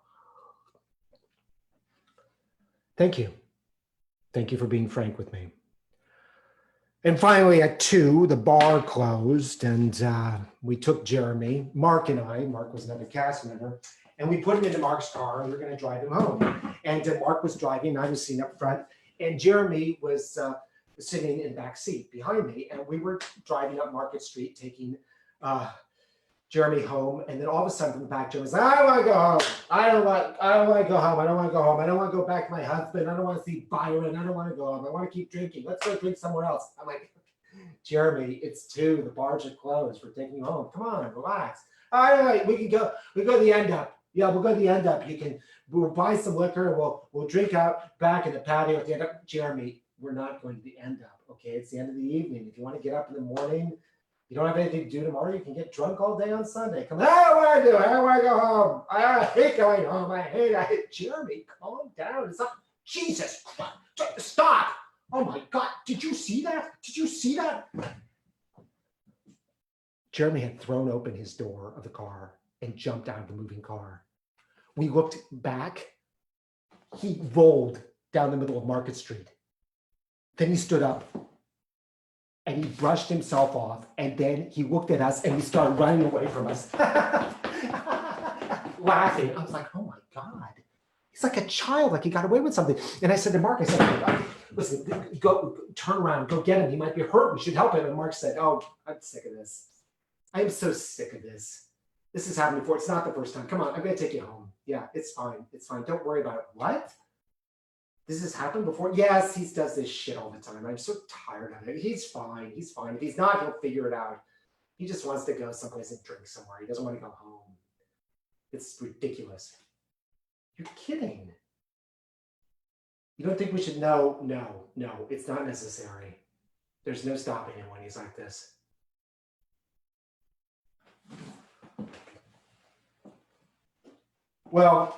Thank you. Thank you for being frank with me. And finally, at 2, the bar closed, and we took Jeremy, Mark was another cast member, and we put him into Mark's car, and we were going to drive him home. And Mark was driving, and I was sitting up front, and Jeremy was sitting in the back seat behind me, and we were driving up Market Street, taking Jeremy home, and then all of a sudden from the back, Jeremy's like, I don't want to go home. I don't want to go home. I don't want to go home. I don't want to go back to my husband. I don't want to see Byron. I don't want to go home. I want to keep drinking. Let's go drink somewhere else. I'm like, Jeremy, it's 2. The bars are closed. We're taking you home. Come on, relax. All right, we go to the end up. Yeah, we'll go to the end up. We'll buy some liquor. We'll drink out back in the patio at the end up. Jeremy, we're not going to the end up. Okay, it's the end of the evening. If you want to get up in the morning, you don't have anything to do tomorrow, you can get drunk all day on Sunday. Come on, I don't want to do it. I don't want to go home. I hate going home. I hate it. Jeremy, calm down. It's not, Jesus Christ. Stop. Oh my God. Did you see that? Did you see that? Jeremy had thrown open his door of the car and jumped out of the moving car. We looked back. He rolled down the middle of Market Street. Then he stood up. And he brushed himself off, and then he looked at us and he started running away from us. Laughing. I was like, oh my God. He's like a child, like he got away with something. And I said to Mark, listen, go turn around, go get him. He might be hurt. We should help him. And Mark said, oh, I'm sick of this. I am so sick of this. This has happened before. It's not the first time. Come on, I'm going to take you home. Yeah, it's fine. It's fine. Don't worry about it. What? This has happened before. Yes, he does this shit all the time. I'm so tired of it. He's fine. He's fine. If he's not, he'll figure it out. He just wants to go someplace and drink somewhere. He doesn't want to go home. It's ridiculous. You're kidding. You don't think we should know? No, it's not necessary. There's no stopping him when he's like this. Well,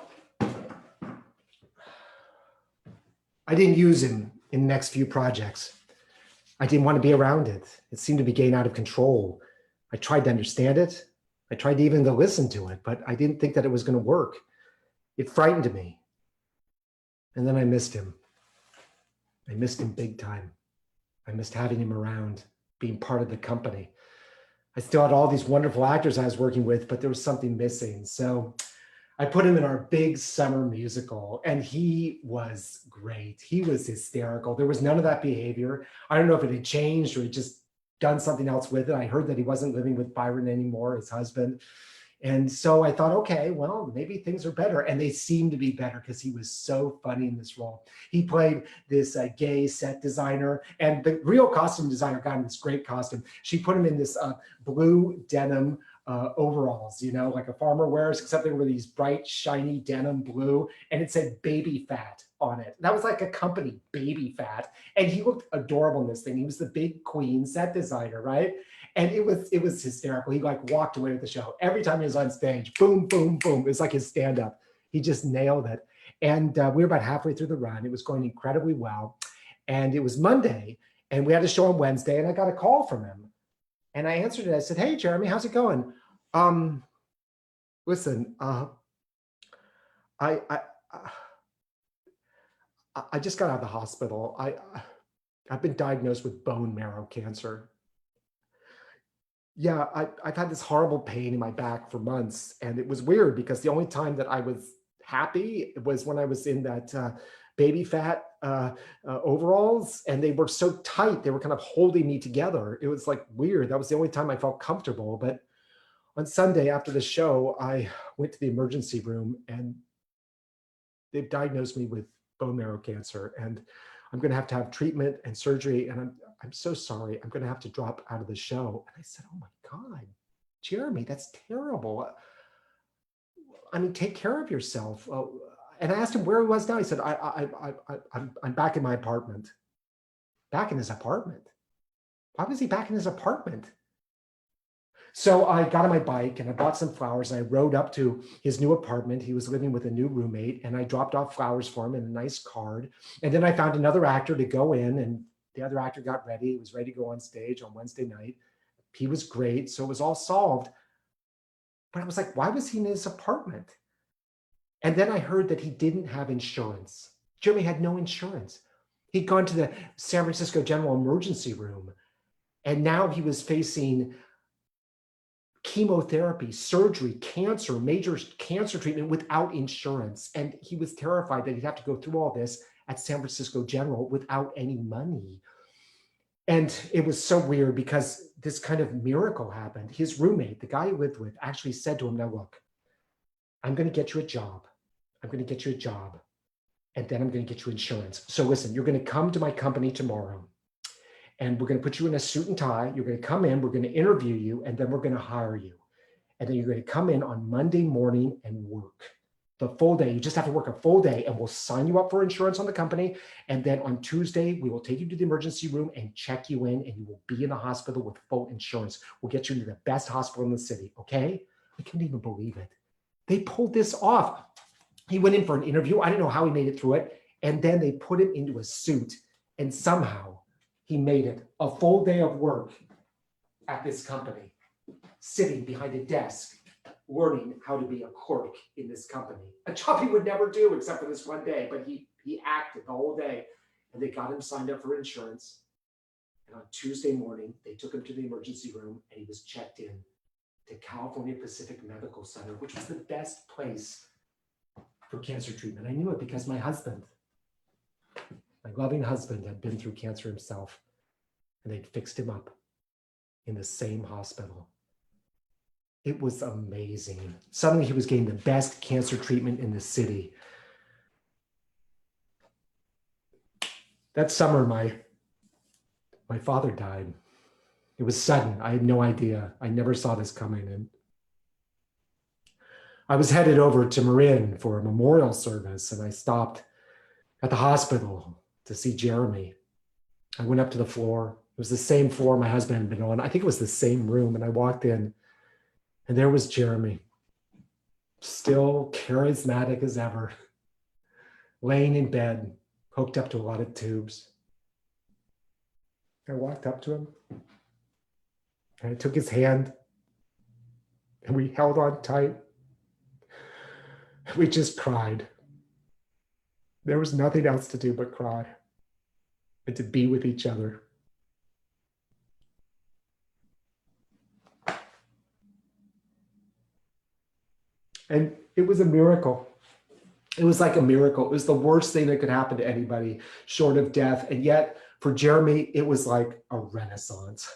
I didn't use him in the next few projects. I didn't want to be around it. It seemed to be getting out of control. I tried to understand it. I tried even to listen to it, but I didn't think that it was going to work. It frightened me. And then I missed him. I missed him big time. I missed having him around, being part of the company. I still had all these wonderful actors I was working with, but there was something missing. So I put him in our big summer musical, and he was great. He was hysterical. There was none of that behavior. I don't know if it had changed or he just done something else with it. I heard that he wasn't living with Byron anymore, his husband. And so I thought, okay, well, maybe things are better. And they seemed to be better because he was so funny in this role. He played this gay set designer, and the real costume designer got him this great costume. She put him in this blue denim overalls, you know, like a farmer wears, except they were these bright, shiny denim blue, and it said baby fat on it. That was like a company, baby fat. And he looked adorable in this thing. He was the big queen set designer, right? And it was hysterical. He like walked away with the show. Every time he was on stage, boom, boom, boom. It was like his stand-up. He just nailed it. And we were about halfway through the run. It was going incredibly well. And it was Monday, and we had a show on Wednesday, and I got a call from him. And I answered it. I said, "Hey, Jeremy, how's it going? Listen, I just got out of the hospital. I've been diagnosed with bone marrow cancer. Yeah, I've had this horrible pain in my back for months, and it was weird because the only time that I was happy was when I was in that baby fat overalls, and they were so tight. They were kind of holding me together. It was like weird. That was the only time I felt comfortable. But on Sunday after the show, I went to the emergency room, and they've diagnosed me with bone marrow cancer, and I'm going to have treatment and surgery. And I'm so sorry. I'm going to have to drop out of the show. And I said, "Oh my God, Jeremy, that's terrible. I mean, take care of yourself." And I asked him where he was now. He said, I'm back in my apartment." Back in his apartment? Why was he back in his apartment? So I got on my bike and I bought some flowers, and I rode up to his new apartment. He was living with a new roommate, and I dropped off flowers for him and a nice card. And then I found another actor to go in, and the other actor got ready. He was ready to go on stage on Wednesday night. He was great. So it was all solved. But I was like, why was he in his apartment? And then I heard that he didn't have insurance. Jeremy had no insurance. He'd gone to the San Francisco General Emergency Room, and now he was facing chemotherapy, surgery, cancer, major cancer treatment without insurance. And he was terrified that he'd have to go through all this at San Francisco General without any money. And it was so weird because this kind of miracle happened. His roommate, the guy he lived with, actually said to him, "Now look, I'm going to get you a job. I'm going to get you a job. And then I'm going to get you insurance. So listen, you're going to come to my company tomorrow, and we're going to put you in a suit and tie. You're going to come in, we're going to interview you, and then we're going to hire you. And then you're going to come in on Monday morning and work the full day. You just have to work a full day, and we'll sign you up for insurance on the company. And then on Tuesday, we will take you to the emergency room and check you in, and you will be in the hospital with full insurance. We'll get you into the best hospital in the city, okay?" I couldn't even believe it. They pulled this off. He went in for an interview. I don't know how he made it through it. And then they put him into a suit, and somehow he made it a full day of work at this company, sitting behind a desk, learning how to be a clerk in this company. A job he would never do except for this one day, but he acted the whole day, and they got him signed up for insurance. And on Tuesday morning, they took him to the emergency room, and he was checked in to California Pacific Medical Center, which was the best place for cancer treatment. I knew it because my husband, my loving husband, had been through cancer himself, and they'd fixed him up in the same hospital. It was amazing. Suddenly he was getting the best cancer treatment in the city. That summer, my father died. It was sudden. I had no idea. I never saw this coming. And I was headed over to Marin for a memorial service, and I stopped at the hospital to see Jeremy. I went up to the floor. It was the same floor my husband had been on. I think it was the same room. And I walked in, and there was Jeremy, still charismatic as ever, laying in bed, hooked up to a lot of tubes. I walked up to him, and I took his hand, and we held on tight. We just cried. There was nothing else to do but cry and to be with each other. And it was a miracle. It was like a miracle. It was the worst thing that could happen to anybody short of death. And yet for Jeremy, it was like a renaissance.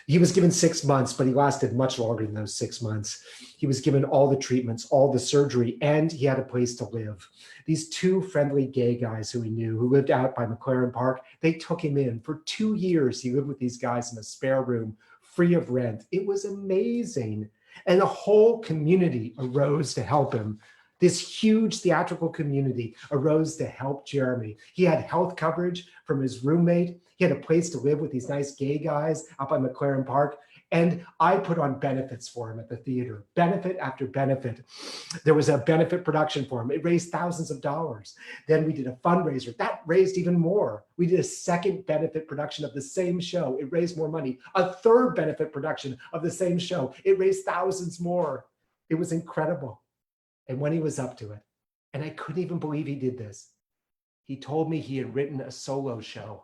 He was given 6 months, but he lasted much longer than those 6 months. He was given all the treatments, all the surgery, and he had a place to live. These two friendly gay guys who he knew, who lived out by McLaren Park, they took him in. For 2 years, he lived with these guys in a spare room, free of rent. It was amazing. And the whole community arose to help him. This huge theatrical community arose to help Jeremy. He had health coverage from his roommate. He had a place to live with these nice gay guys out by McLaren Park. And I put on benefits for him at the theater, benefit after benefit. There was a benefit production for him. It raised thousands of dollars. Then we did a fundraiser. That raised even more. We did a second benefit production of the same show. It raised more money. A third benefit production of the same show. It raised thousands more. It was incredible. And when he was up to it, and I couldn't even believe he did this, he told me he had written a solo show.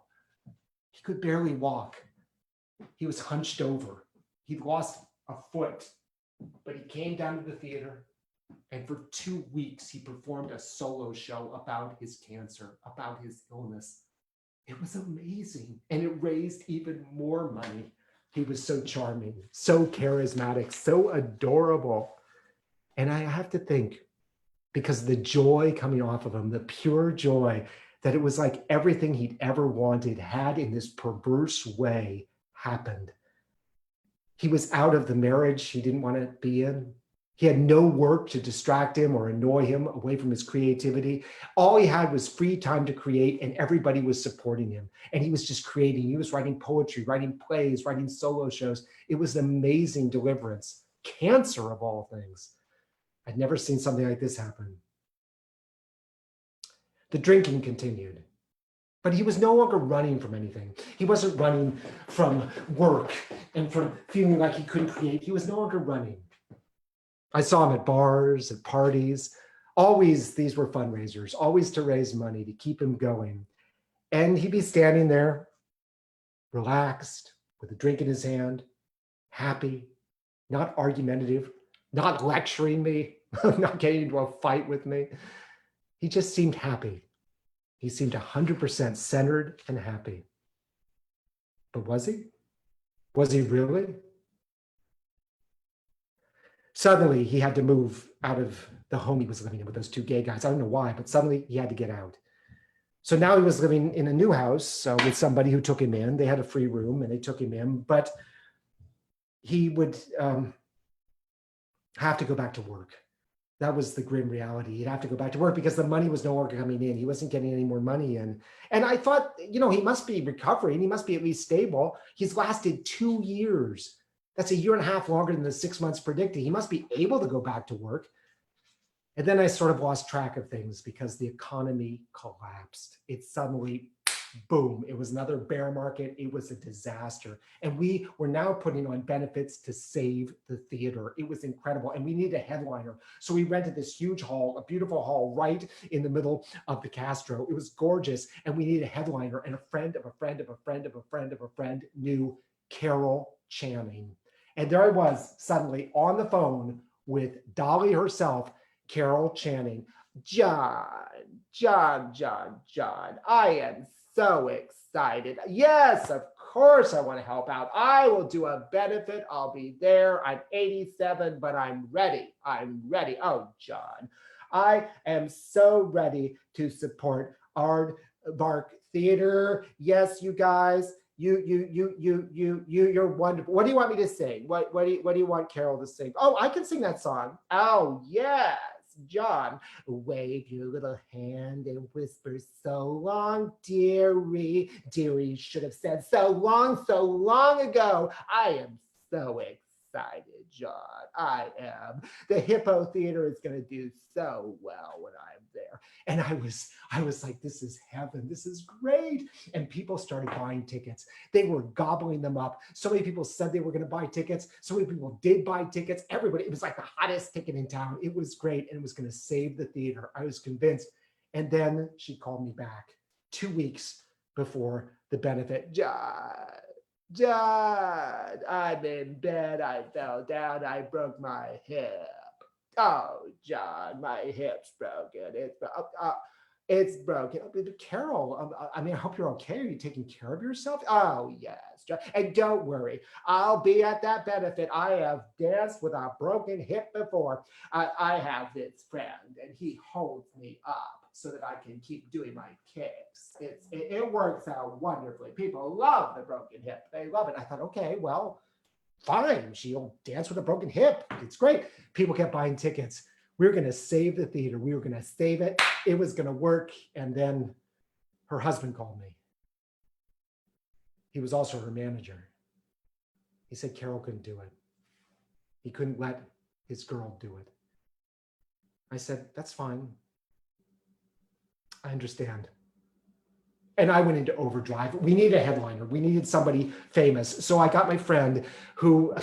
He could barely walk. He was hunched over. He'd lost a foot, but he came down to the theater, and for 2 weeks, he performed a solo show about his cancer, about his illness. It was amazing, and it raised even more money. He was so charming, so charismatic, so adorable. And I have to think, because the joy coming off of him, the pure joy, that it was like everything he'd ever wanted had in this perverse way happened. He was out of the marriage he didn't want to be in. He had no work to distract him or annoy him away from his creativity. All he had was free time to create, and everybody was supporting him. And he was just creating. He was writing poetry, writing plays, writing solo shows. It was an amazing deliverance. Cancer, of all things. I'd never seen something like this happen. The drinking continued, but he was no longer running from anything. He wasn't running from work and from feeling like he couldn't create. He was no longer running. I saw him at bars, at parties. Always, these were fundraisers, always to raise money, to keep him going. And he'd be standing there, relaxed, with a drink in his hand, happy, not argumentative, not lecturing me, not getting into a fight with me. He just seemed happy. He seemed 100% centered and happy. But was he? Was he really? Suddenly, he had to move out of the home he was living in with those two gay guys. I don't know why, but suddenly he had to get out. So now he was living in a new house with somebody who took him in. They had a free room and they took him in, but he would have to go back to work. That was the grim reality. He'd have to go back to work because the money was no longer coming in. He wasn't getting any more money in. And I thought, he must be recovering. He must be at least stable. He's lasted 2 years. That's a year and a half longer than the 6 months predicted. He must be able to go back to work. And then I sort of lost track of things because the economy collapsed. It suddenly, boom, it was another bear market. It was a disaster. And we were now putting on benefits to save the theater. It was incredible. And we needed a headliner. So we rented this huge hall, a beautiful hall right in the middle of the Castro. It was gorgeous. And we needed a headliner. And a friend of a friend of a friend of a friend of a friend knew Carol Channing. And there I was suddenly on the phone with Dolly herself, Carol Channing. John, I am so excited. Yes, of course I want to help out. I will do a benefit. I'll be there. I'm 87, but I'm ready. I'm ready. Oh, John, I am so ready to support Aardvark theater. Yes, you guys, you're wonderful. What do you want me to sing? What do you want Carol to sing? Oh, I can sing that song. Oh, yes. John, wave your little hand and whisper, so long, dearie. Dearie should have said so long ago. I am so excited, John. I am. The Hippo Theater is going to do so well when I'm there. And I was like, this is heaven. This is great. And people started buying tickets. They were gobbling them up. So many people said they were going to buy tickets. So many people did buy tickets. Everybody, it was like the hottest ticket in town. It was great. And it was going to save the theater. I was convinced. And then she called me back 2 weeks before the benefit. John, I'm in bed. I fell down. I broke my hip. Oh, John, my hip's broken. It's broken. Carol, I mean, I hope you're okay. Are you taking care of yourself? Oh, yes. John. And don't worry, I'll be at that benefit. I have danced with a broken hip before. I have this friend, and he holds me up so that I can keep doing my kicks. It works out wonderfully. People love the broken hip. They love it. I thought, okay, well, fine. She'll dance with a broken hip. It's great. People kept buying tickets. We were going to save the theater. We were going to save it. It was going to work. And then her husband called me. He was also her manager. He said Carol couldn't do it. He couldn't let his girl do it. I said, that's fine. I understand. And I went into overdrive. We needed a headliner. We needed somebody famous. So I got my friend who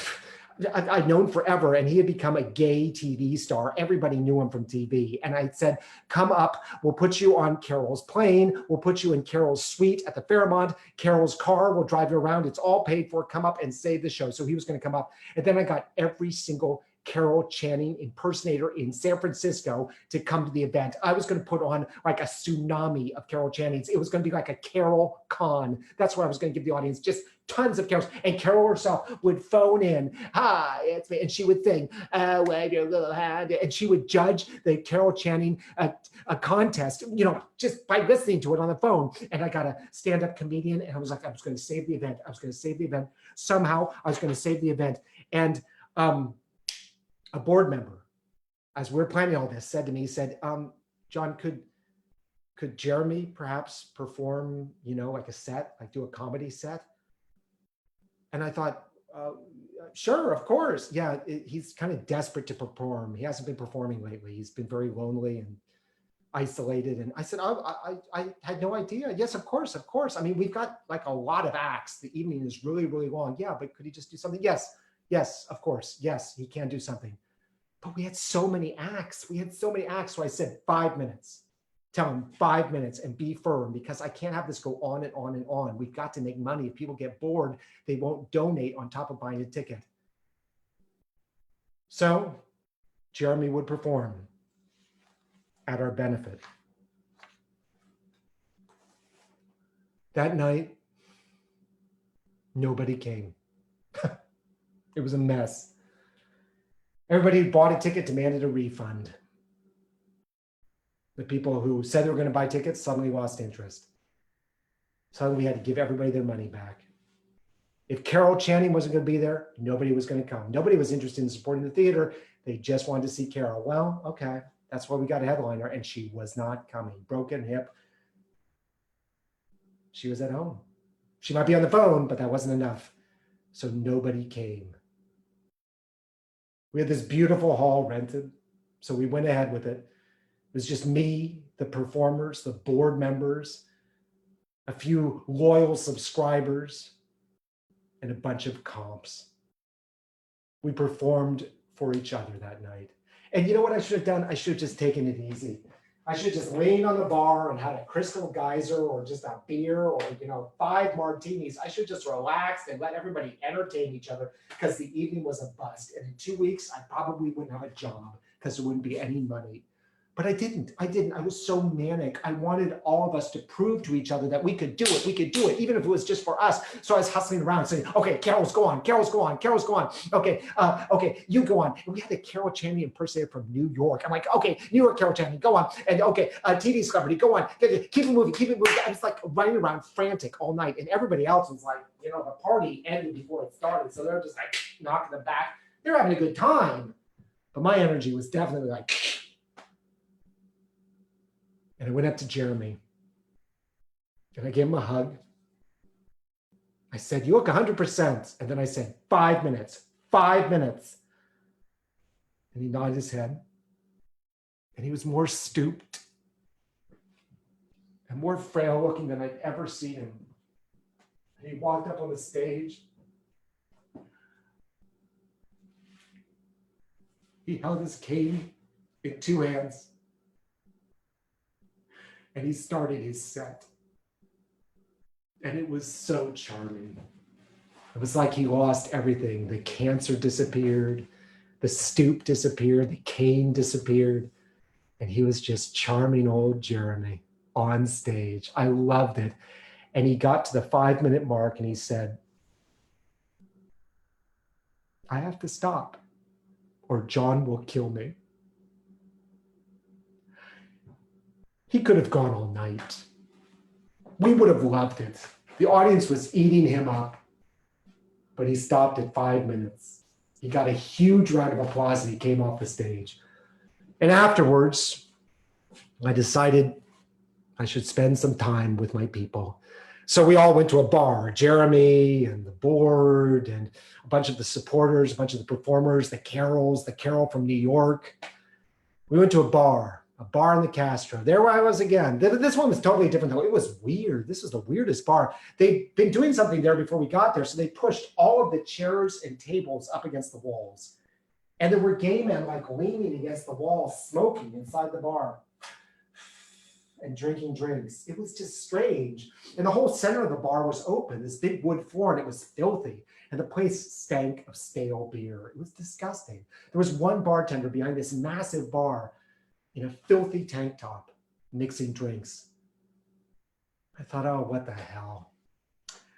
I'd known forever, and he had become a gay TV star. Everybody knew him from TV. And I said, come up. We'll put you on Carol's plane. We'll put you in Carol's suite at the Fairmont. Carol's car will drive you around. It's all paid for. Come up and save the show. So he was going to come up. And then I got every single Carol Channing impersonator in San Francisco to come to the event. I was going to put on like a tsunami of Carol Channings. It was going to be like a Carol Con. That's what I was going to give the audience, just tons of Carols. And Carol herself would phone in, hi, it's me. And she would sing, wave your little hand. And she would judge the Carol Channing a contest, you know, just by listening to it on the phone. And I got a stand-up comedian, and I was like, I was going to save the event. I was going to save the event. Somehow I was going to save the event. And a board member, as we're planning all this, said to me, he said, John, could Jeremy perhaps perform, you know, like a set, like do a comedy set? And I thought, sure, of course. Yeah, he's kind of desperate to perform. He hasn't been performing lately. He's been very lonely and isolated. And I said, I had no idea. Yes, of course. I mean, we've got like a lot of acts. The evening is really, really long. Yeah, but could he just do something? Yes, of course. Yes, he can do something. But we had so many acts. So I said 5 minutes. Tell him 5 minutes and be firm, because I can't have this go on and on and on. We've got to make money. If people get bored, they won't donate on top of buying a ticket. So Jeremy would perform at our benefit. That night, nobody came. It was a mess. Everybody who bought a ticket demanded a refund. The people who said they were going to buy tickets suddenly lost interest. Suddenly we had to give everybody their money back. If Carol Channing wasn't going to be there, nobody was going to come. Nobody was interested in supporting the theater. They just wanted to see Carol. Well, okay, that's why we got a headliner, and she was not coming. Broken hip. She was at home. She might be on the phone, but that wasn't enough. So nobody came. We had this beautiful hall rented, so we went ahead with it. It was just me, the performers, the board members, a few loyal subscribers, and a bunch of comps. We performed for each other that night. And you know what I should have done? I should have just taken it easy. I should have just leaned on the bar and had a Crystal Geyser or just a beer or, 5 martinis. I should just relax and let everybody entertain each other, because the evening was a bust. And in 2 weeks, I probably wouldn't have a job because there wouldn't be any money. But I didn't. I was so manic. I wanted all of us to prove to each other that we could do it. We could do it, even if it was just for us. So I was hustling around saying, okay, carols, go on. Carols, go on. Carols, go on. Okay, okay, you go on. And we had a Carol Channing impersonator from New York. I'm like, okay, New York Carol Channing, go on. And okay, TV celebrity, go on. Keep it moving, keep it moving. I was like running around frantic all night. And everybody else was like, the party ended before it started. So they're just like knocking them back. They're having a good time. But my energy was definitely like, and I went up to Jeremy and I gave him a hug. I said, you look 100%. And then I said, 5 minutes, 5 minutes. And he nodded his head. And he was more stooped and more frail looking than I'd ever seen him. And he walked up on the stage. He held his cane in 2 hands. And he started his set. And it was so charming. It was like he lost everything. The cancer disappeared. The stoop disappeared. The cane disappeared. And he was just charming old Jeremy on stage. I loved it. And he got to the 5-minute mark and he said, I have to stop or John will kill me. He could have gone all night. We would have loved it. The audience was eating him up, but he stopped at 5 minutes. He got a huge round of applause and he came off the stage. And afterwards, I decided I should spend some time with my people. So we all went to a bar, Jeremy and the board and a bunch of the supporters, a bunch of the performers, the Carol from New York. We went to a bar in the Castro. There I was again. This one was totally different though. It was weird. This was the weirdest bar. They'd been doing something there before we got there. So they pushed all of the chairs and tables up against the walls. And there were gay men like leaning against the wall, smoking inside the bar and drinking drinks. It was just strange. And the whole center of the bar was open, this big wood floor, and it was filthy. And the place stank of stale beer. It was disgusting. There was one bartender behind this massive bar in a filthy tank top, mixing drinks. I thought, oh, what the hell?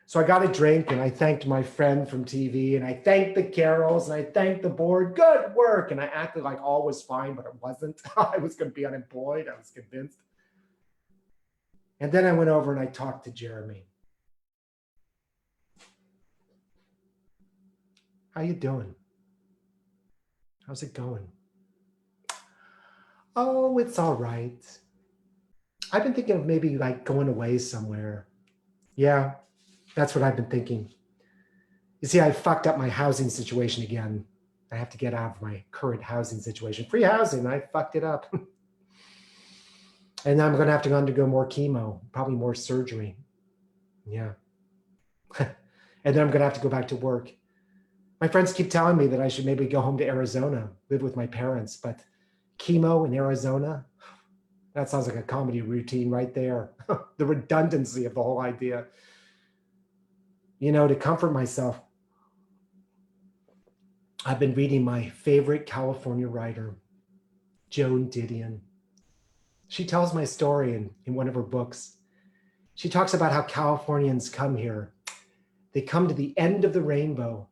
So I got a drink and I thanked my friend from TV and I thanked the Carols and I thanked the board. Good work. And I acted like all was fine, but it wasn't. I was going to be unemployed. I was convinced. And then I went over and I talked to Jeremy. How you doing? How's it going? Oh, it's all right. I've been thinking of maybe like going away somewhere. Yeah, that's what I've been thinking. You see, I fucked up my housing situation again. I have to get out of my current housing situation. Free housing, I fucked it up. And then I'm going to have to undergo more chemo, probably more surgery. Yeah. And then I'm going to have to go back to work. My friends keep telling me that I should maybe go home to Arizona, live with my parents, but chemo in Arizona, that sounds like a comedy routine right there. The redundancy of the whole idea. To comfort myself, I've been reading my favorite California writer, Joan Didion. She tells my story in one of her books. She talks about how Californians come here. They come to the end of the rainbow.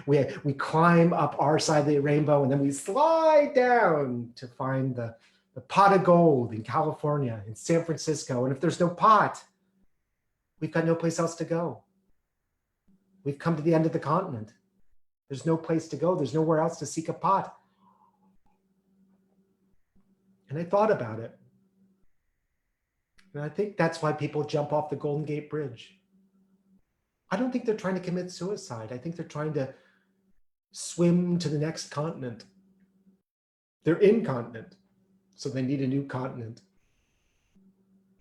We climb up our side of the rainbow and then we slide down to find the pot of gold in California, in San Francisco. And if there's no pot, we've got no place else to go. We've come to the end of the continent. There's no place to go. There's nowhere else to seek a pot. And I thought about it. And I think that's why people jump off the Golden Gate Bridge. I don't think they're trying to commit suicide. I think they're trying to swim to the next continent. They're incontinent, so they need a new continent.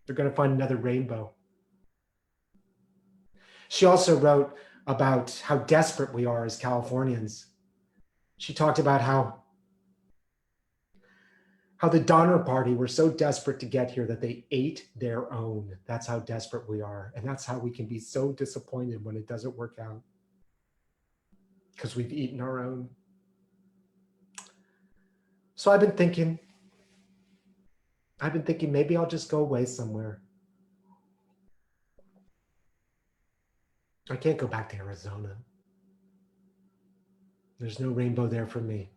They're going to find another rainbow. She also wrote about how desperate we are as Californians. She talked about how the Donner Party were so desperate to get here that they ate their own. That's how desperate we are. And that's how we can be so disappointed when it doesn't work out. Because we've eaten our own. So I've been thinking, I've been thinking maybe I'll just go away somewhere. I can't go back to Arizona. There's no rainbow there for me.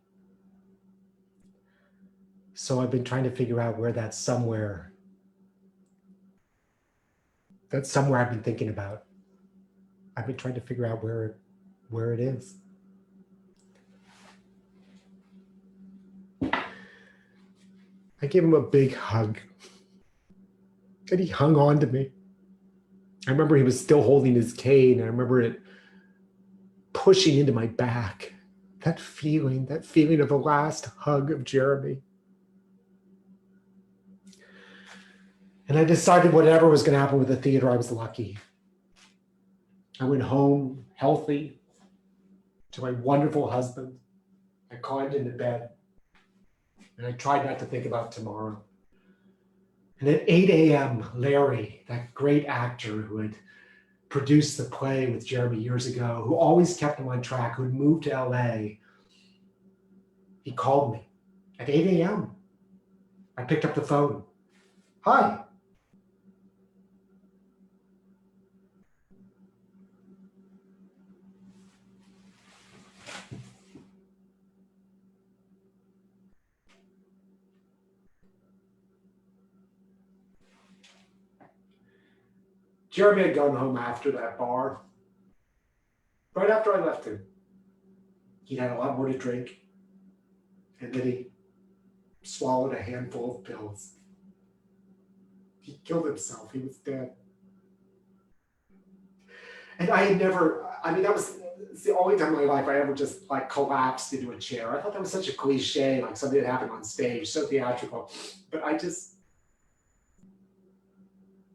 So I've been trying to figure out where that's somewhere I've been thinking about. I've been trying to figure out where it is. I gave him a big hug. And he hung on to me. I remember he was still holding his cane. I remember it pushing into my back. That feeling of the last hug of Jeremy. And I decided whatever was going to happen with the theater, I was lucky. I went home healthy to my wonderful husband. I climbed into bed and I tried not to think about tomorrow. And at 8 a.m., Larry, that great actor who had produced the play with Jeremy years ago, who always kept him on track, who had moved to LA, he called me at 8 a.m. I picked up the phone. Hi. Jeremy had gone home after that bar. Right after I left him. He'd had a lot more to drink. And then he swallowed a handful of pills. He killed himself. He was dead. And I had never, that was the only time in my life I ever just like collapsed into a chair. I thought that was such a cliche, like something that happened on stage, so theatrical. But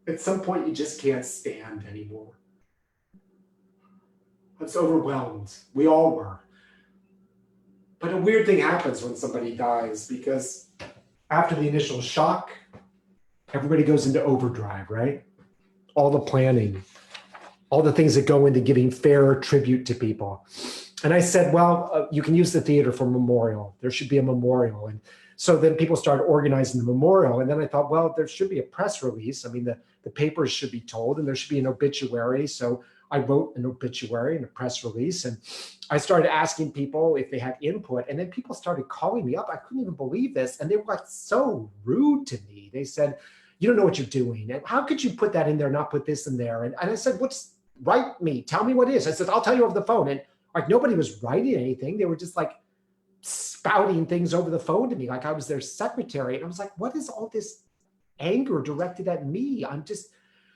at some point you just can't stand anymore. I was overwhelmed. We all were. But a weird thing happens when somebody dies, because after the initial shock, everybody goes into overdrive, right? All the planning, all the things that go into giving fair tribute to people. And I said, well, you can use the theater for memorial. There should be a memorial. And so then people started organizing the memorial. And then I thought, well, there should be a press release. I mean, the papers should be told, and there should be an obituary. So I wrote an obituary and a press release. And I started asking people if they had input. And then people started calling me up. I couldn't even believe this. And they were like so rude to me. They said, you don't know what you're doing. And how could you put that in there, not put this in there? And I said, write me, tell me what it is. I said, I'll tell you over the phone. And like nobody was writing anything. They were just like spouting things over the phone to me like I was their secretary. And I was like, what is all this anger directed at me?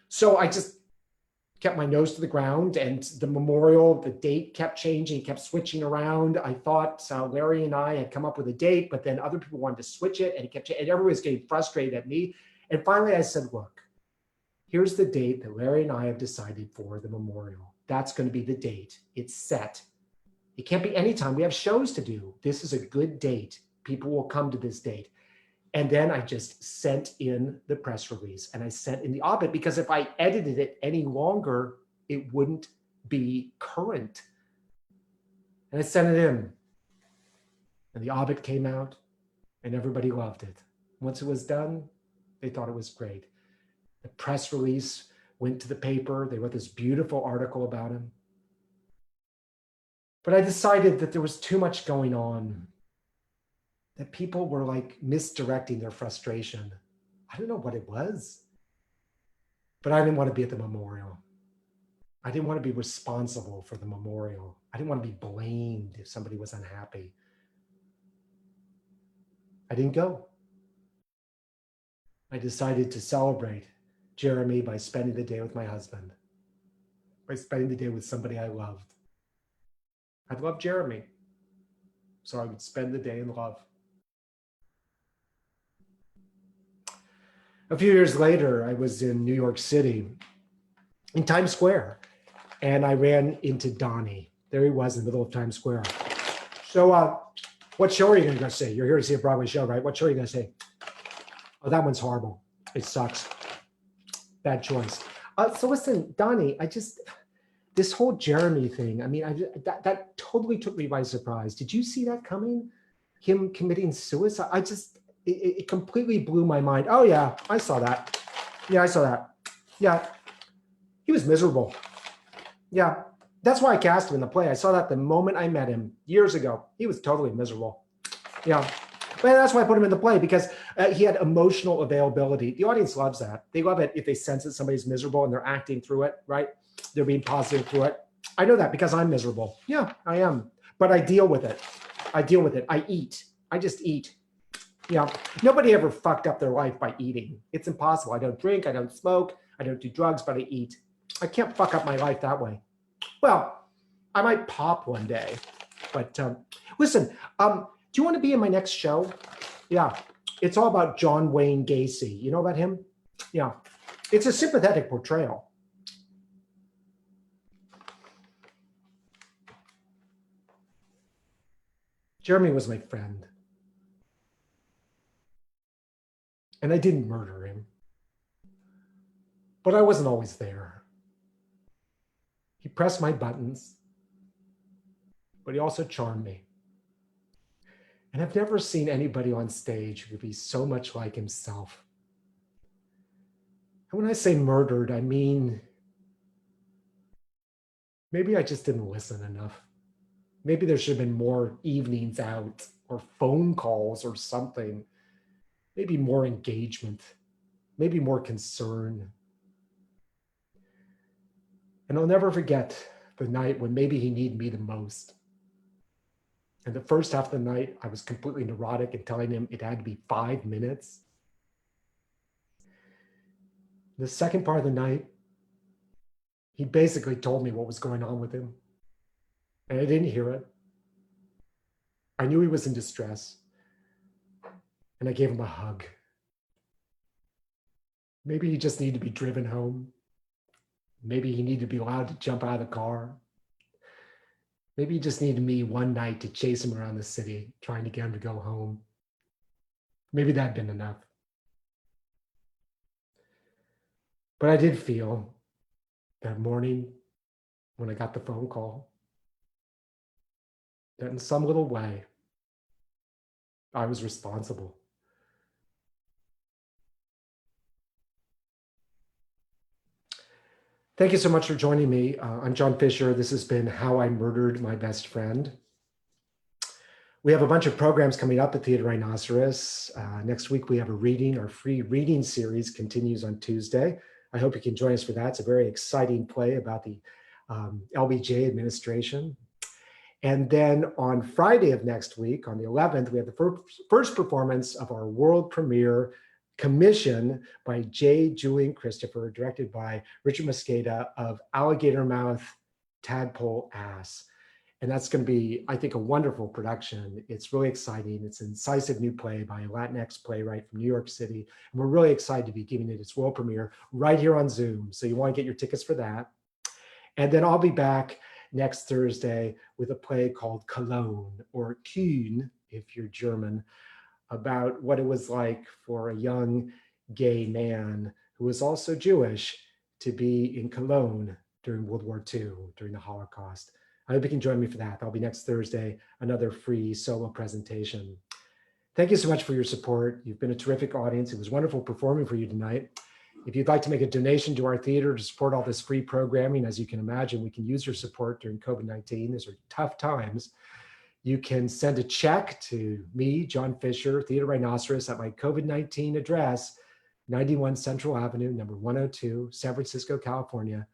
So I just kept my nose to the ground, and the memorial, the date kept changing, kept switching around. I thought Larry and I had come up with a date, but then other people wanted to switch it, and and everybody was getting frustrated at me. And finally I said, look, here's the date that Larry and I have decided for the memorial. That's going to be the date. It's set. It can't be anytime. We have shows to do. This is a good date. People will come to this date. And then I just sent in the press release, and I sent in the op-ed, because if I edited it any longer, it wouldn't be current. And I sent it in, and the op-ed came out, and everybody loved it. Once it was done, they thought it was great. The press release went to the paper. They wrote this beautiful article about him. But I decided that there was too much going on, that people were like misdirecting their frustration. I don't know what it was, but I didn't want to be at the memorial. I didn't want to be responsible for the memorial. I didn't want to be blamed if somebody was unhappy. I didn't go. I decided to celebrate Jeremy by spending the day with my husband, by spending the day with somebody I loved. I loved Jeremy, so I would spend the day in love. A few years later, I was in New York City, in Times Square, and I ran into Donnie. There he was in the middle of Times Square. So what show are you going to go see? You're here to see a Broadway show, right? What show are you going to see? Oh, that one's horrible. It sucks. Bad choice. So listen, Donnie, this whole Jeremy thing, that totally took me by surprise. Did you see that coming? Him committing suicide? it completely blew my mind. Oh yeah, I saw that. Yeah, I saw that. Yeah, he was miserable. Yeah, that's why I cast him in the play. I saw that the moment I met him years ago. He was totally miserable. Yeah, but that's why I put him in the play, because he had emotional availability. The audience loves that. They love it if they sense that somebody's miserable and they're acting through it, right? They're being positive through it. I know that because I'm miserable. Yeah, I am. But I deal with it. I deal with it. I eat. I just eat. Yeah. Nobody ever fucked up their life by eating. It's impossible. I don't drink. I don't smoke. I don't do drugs, but I eat. I can't fuck up my life that way. Well, I might pop one day. But listen, do you want to be in my next show? Yeah. It's all about John Wayne Gacy. You know about him? Yeah. It's a sympathetic portrayal. Jeremy was my friend. And I didn't murder him. But I wasn't always there. He pressed my buttons, but he also charmed me. And I've never seen anybody on stage who could be so much like himself. And when I say murdered, I mean, maybe I just didn't listen enough. Maybe there should have been more evenings out or phone calls or something. Maybe more engagement, maybe more concern. And I'll never forget the night when maybe he needed me the most. And the first half of the night, I was completely neurotic and telling him it had to be 5 minutes. The second part of the night, he basically told me what was going on with him. And I didn't hear it. I knew he was in distress. And I gave him a hug. Maybe he just needed to be driven home. Maybe he needed to be allowed to jump out of the car. Maybe he just needed me one night to chase him around the city, trying to get him to go home. Maybe that'd been enough. But I did feel that morning when I got the phone call that in some little way, I was responsible. Thank you so much for joining me. I'm John Fisher. This has been How I Murdered My Best Friend. We have a bunch of programs coming up at Theater Rhinoceros. Next week, we have a reading. Our free reading series continues on Tuesday. I hope you can join us for that. It's a very exciting play about the LBJ administration. And then on Friday of next week, on the 11th, we have the first performance of our world premiere commission by J. Julian Christopher, directed by Richard Mosqueda, of Alligator Mouth Tadpole Ass. And that's going to be, I think, a wonderful production. It's really exciting. It's an incisive new play by a Latinx playwright from New York City. And we're really excited to be giving it its world premiere right here on Zoom. So you want to get your tickets for that. And then I'll be back next Thursday with a play called Cologne, or Kühn, if you're German, about what it was like for a young gay man who was also Jewish to be in Cologne during World War II, during the Holocaust. I hope you can join me for that. That'll be next Thursday, another free solo presentation. Thank you so much for your support. You've been a terrific audience. It was wonderful performing for you tonight. If you'd like to make a donation to our theater to support all this free programming, as you can imagine, we can use your support during COVID-19. These are tough times. You can send a check to me, John Fisher, Theater Rhinoceros, at my COVID-19 address, 91 Central Avenue, number 102, San Francisco, California,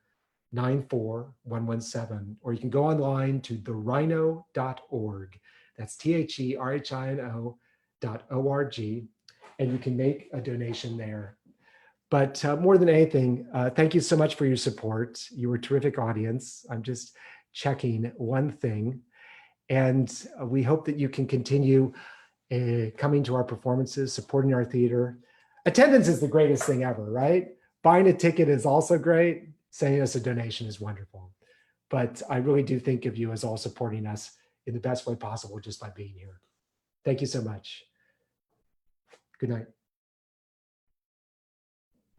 94117. Or you can go online to therhino.org. That's THERHINO.org. And you can make a donation there. But more than anything, thank you so much for your support. You were a terrific audience. I'm just checking one thing. And we hope that you can continue coming to our performances, supporting our theater. Attendance is the greatest thing ever, right? Buying a ticket is also great. Sending us a donation is wonderful. But I really do think of you as all supporting us in the best way possible just by being here. Thank you so much. Good night.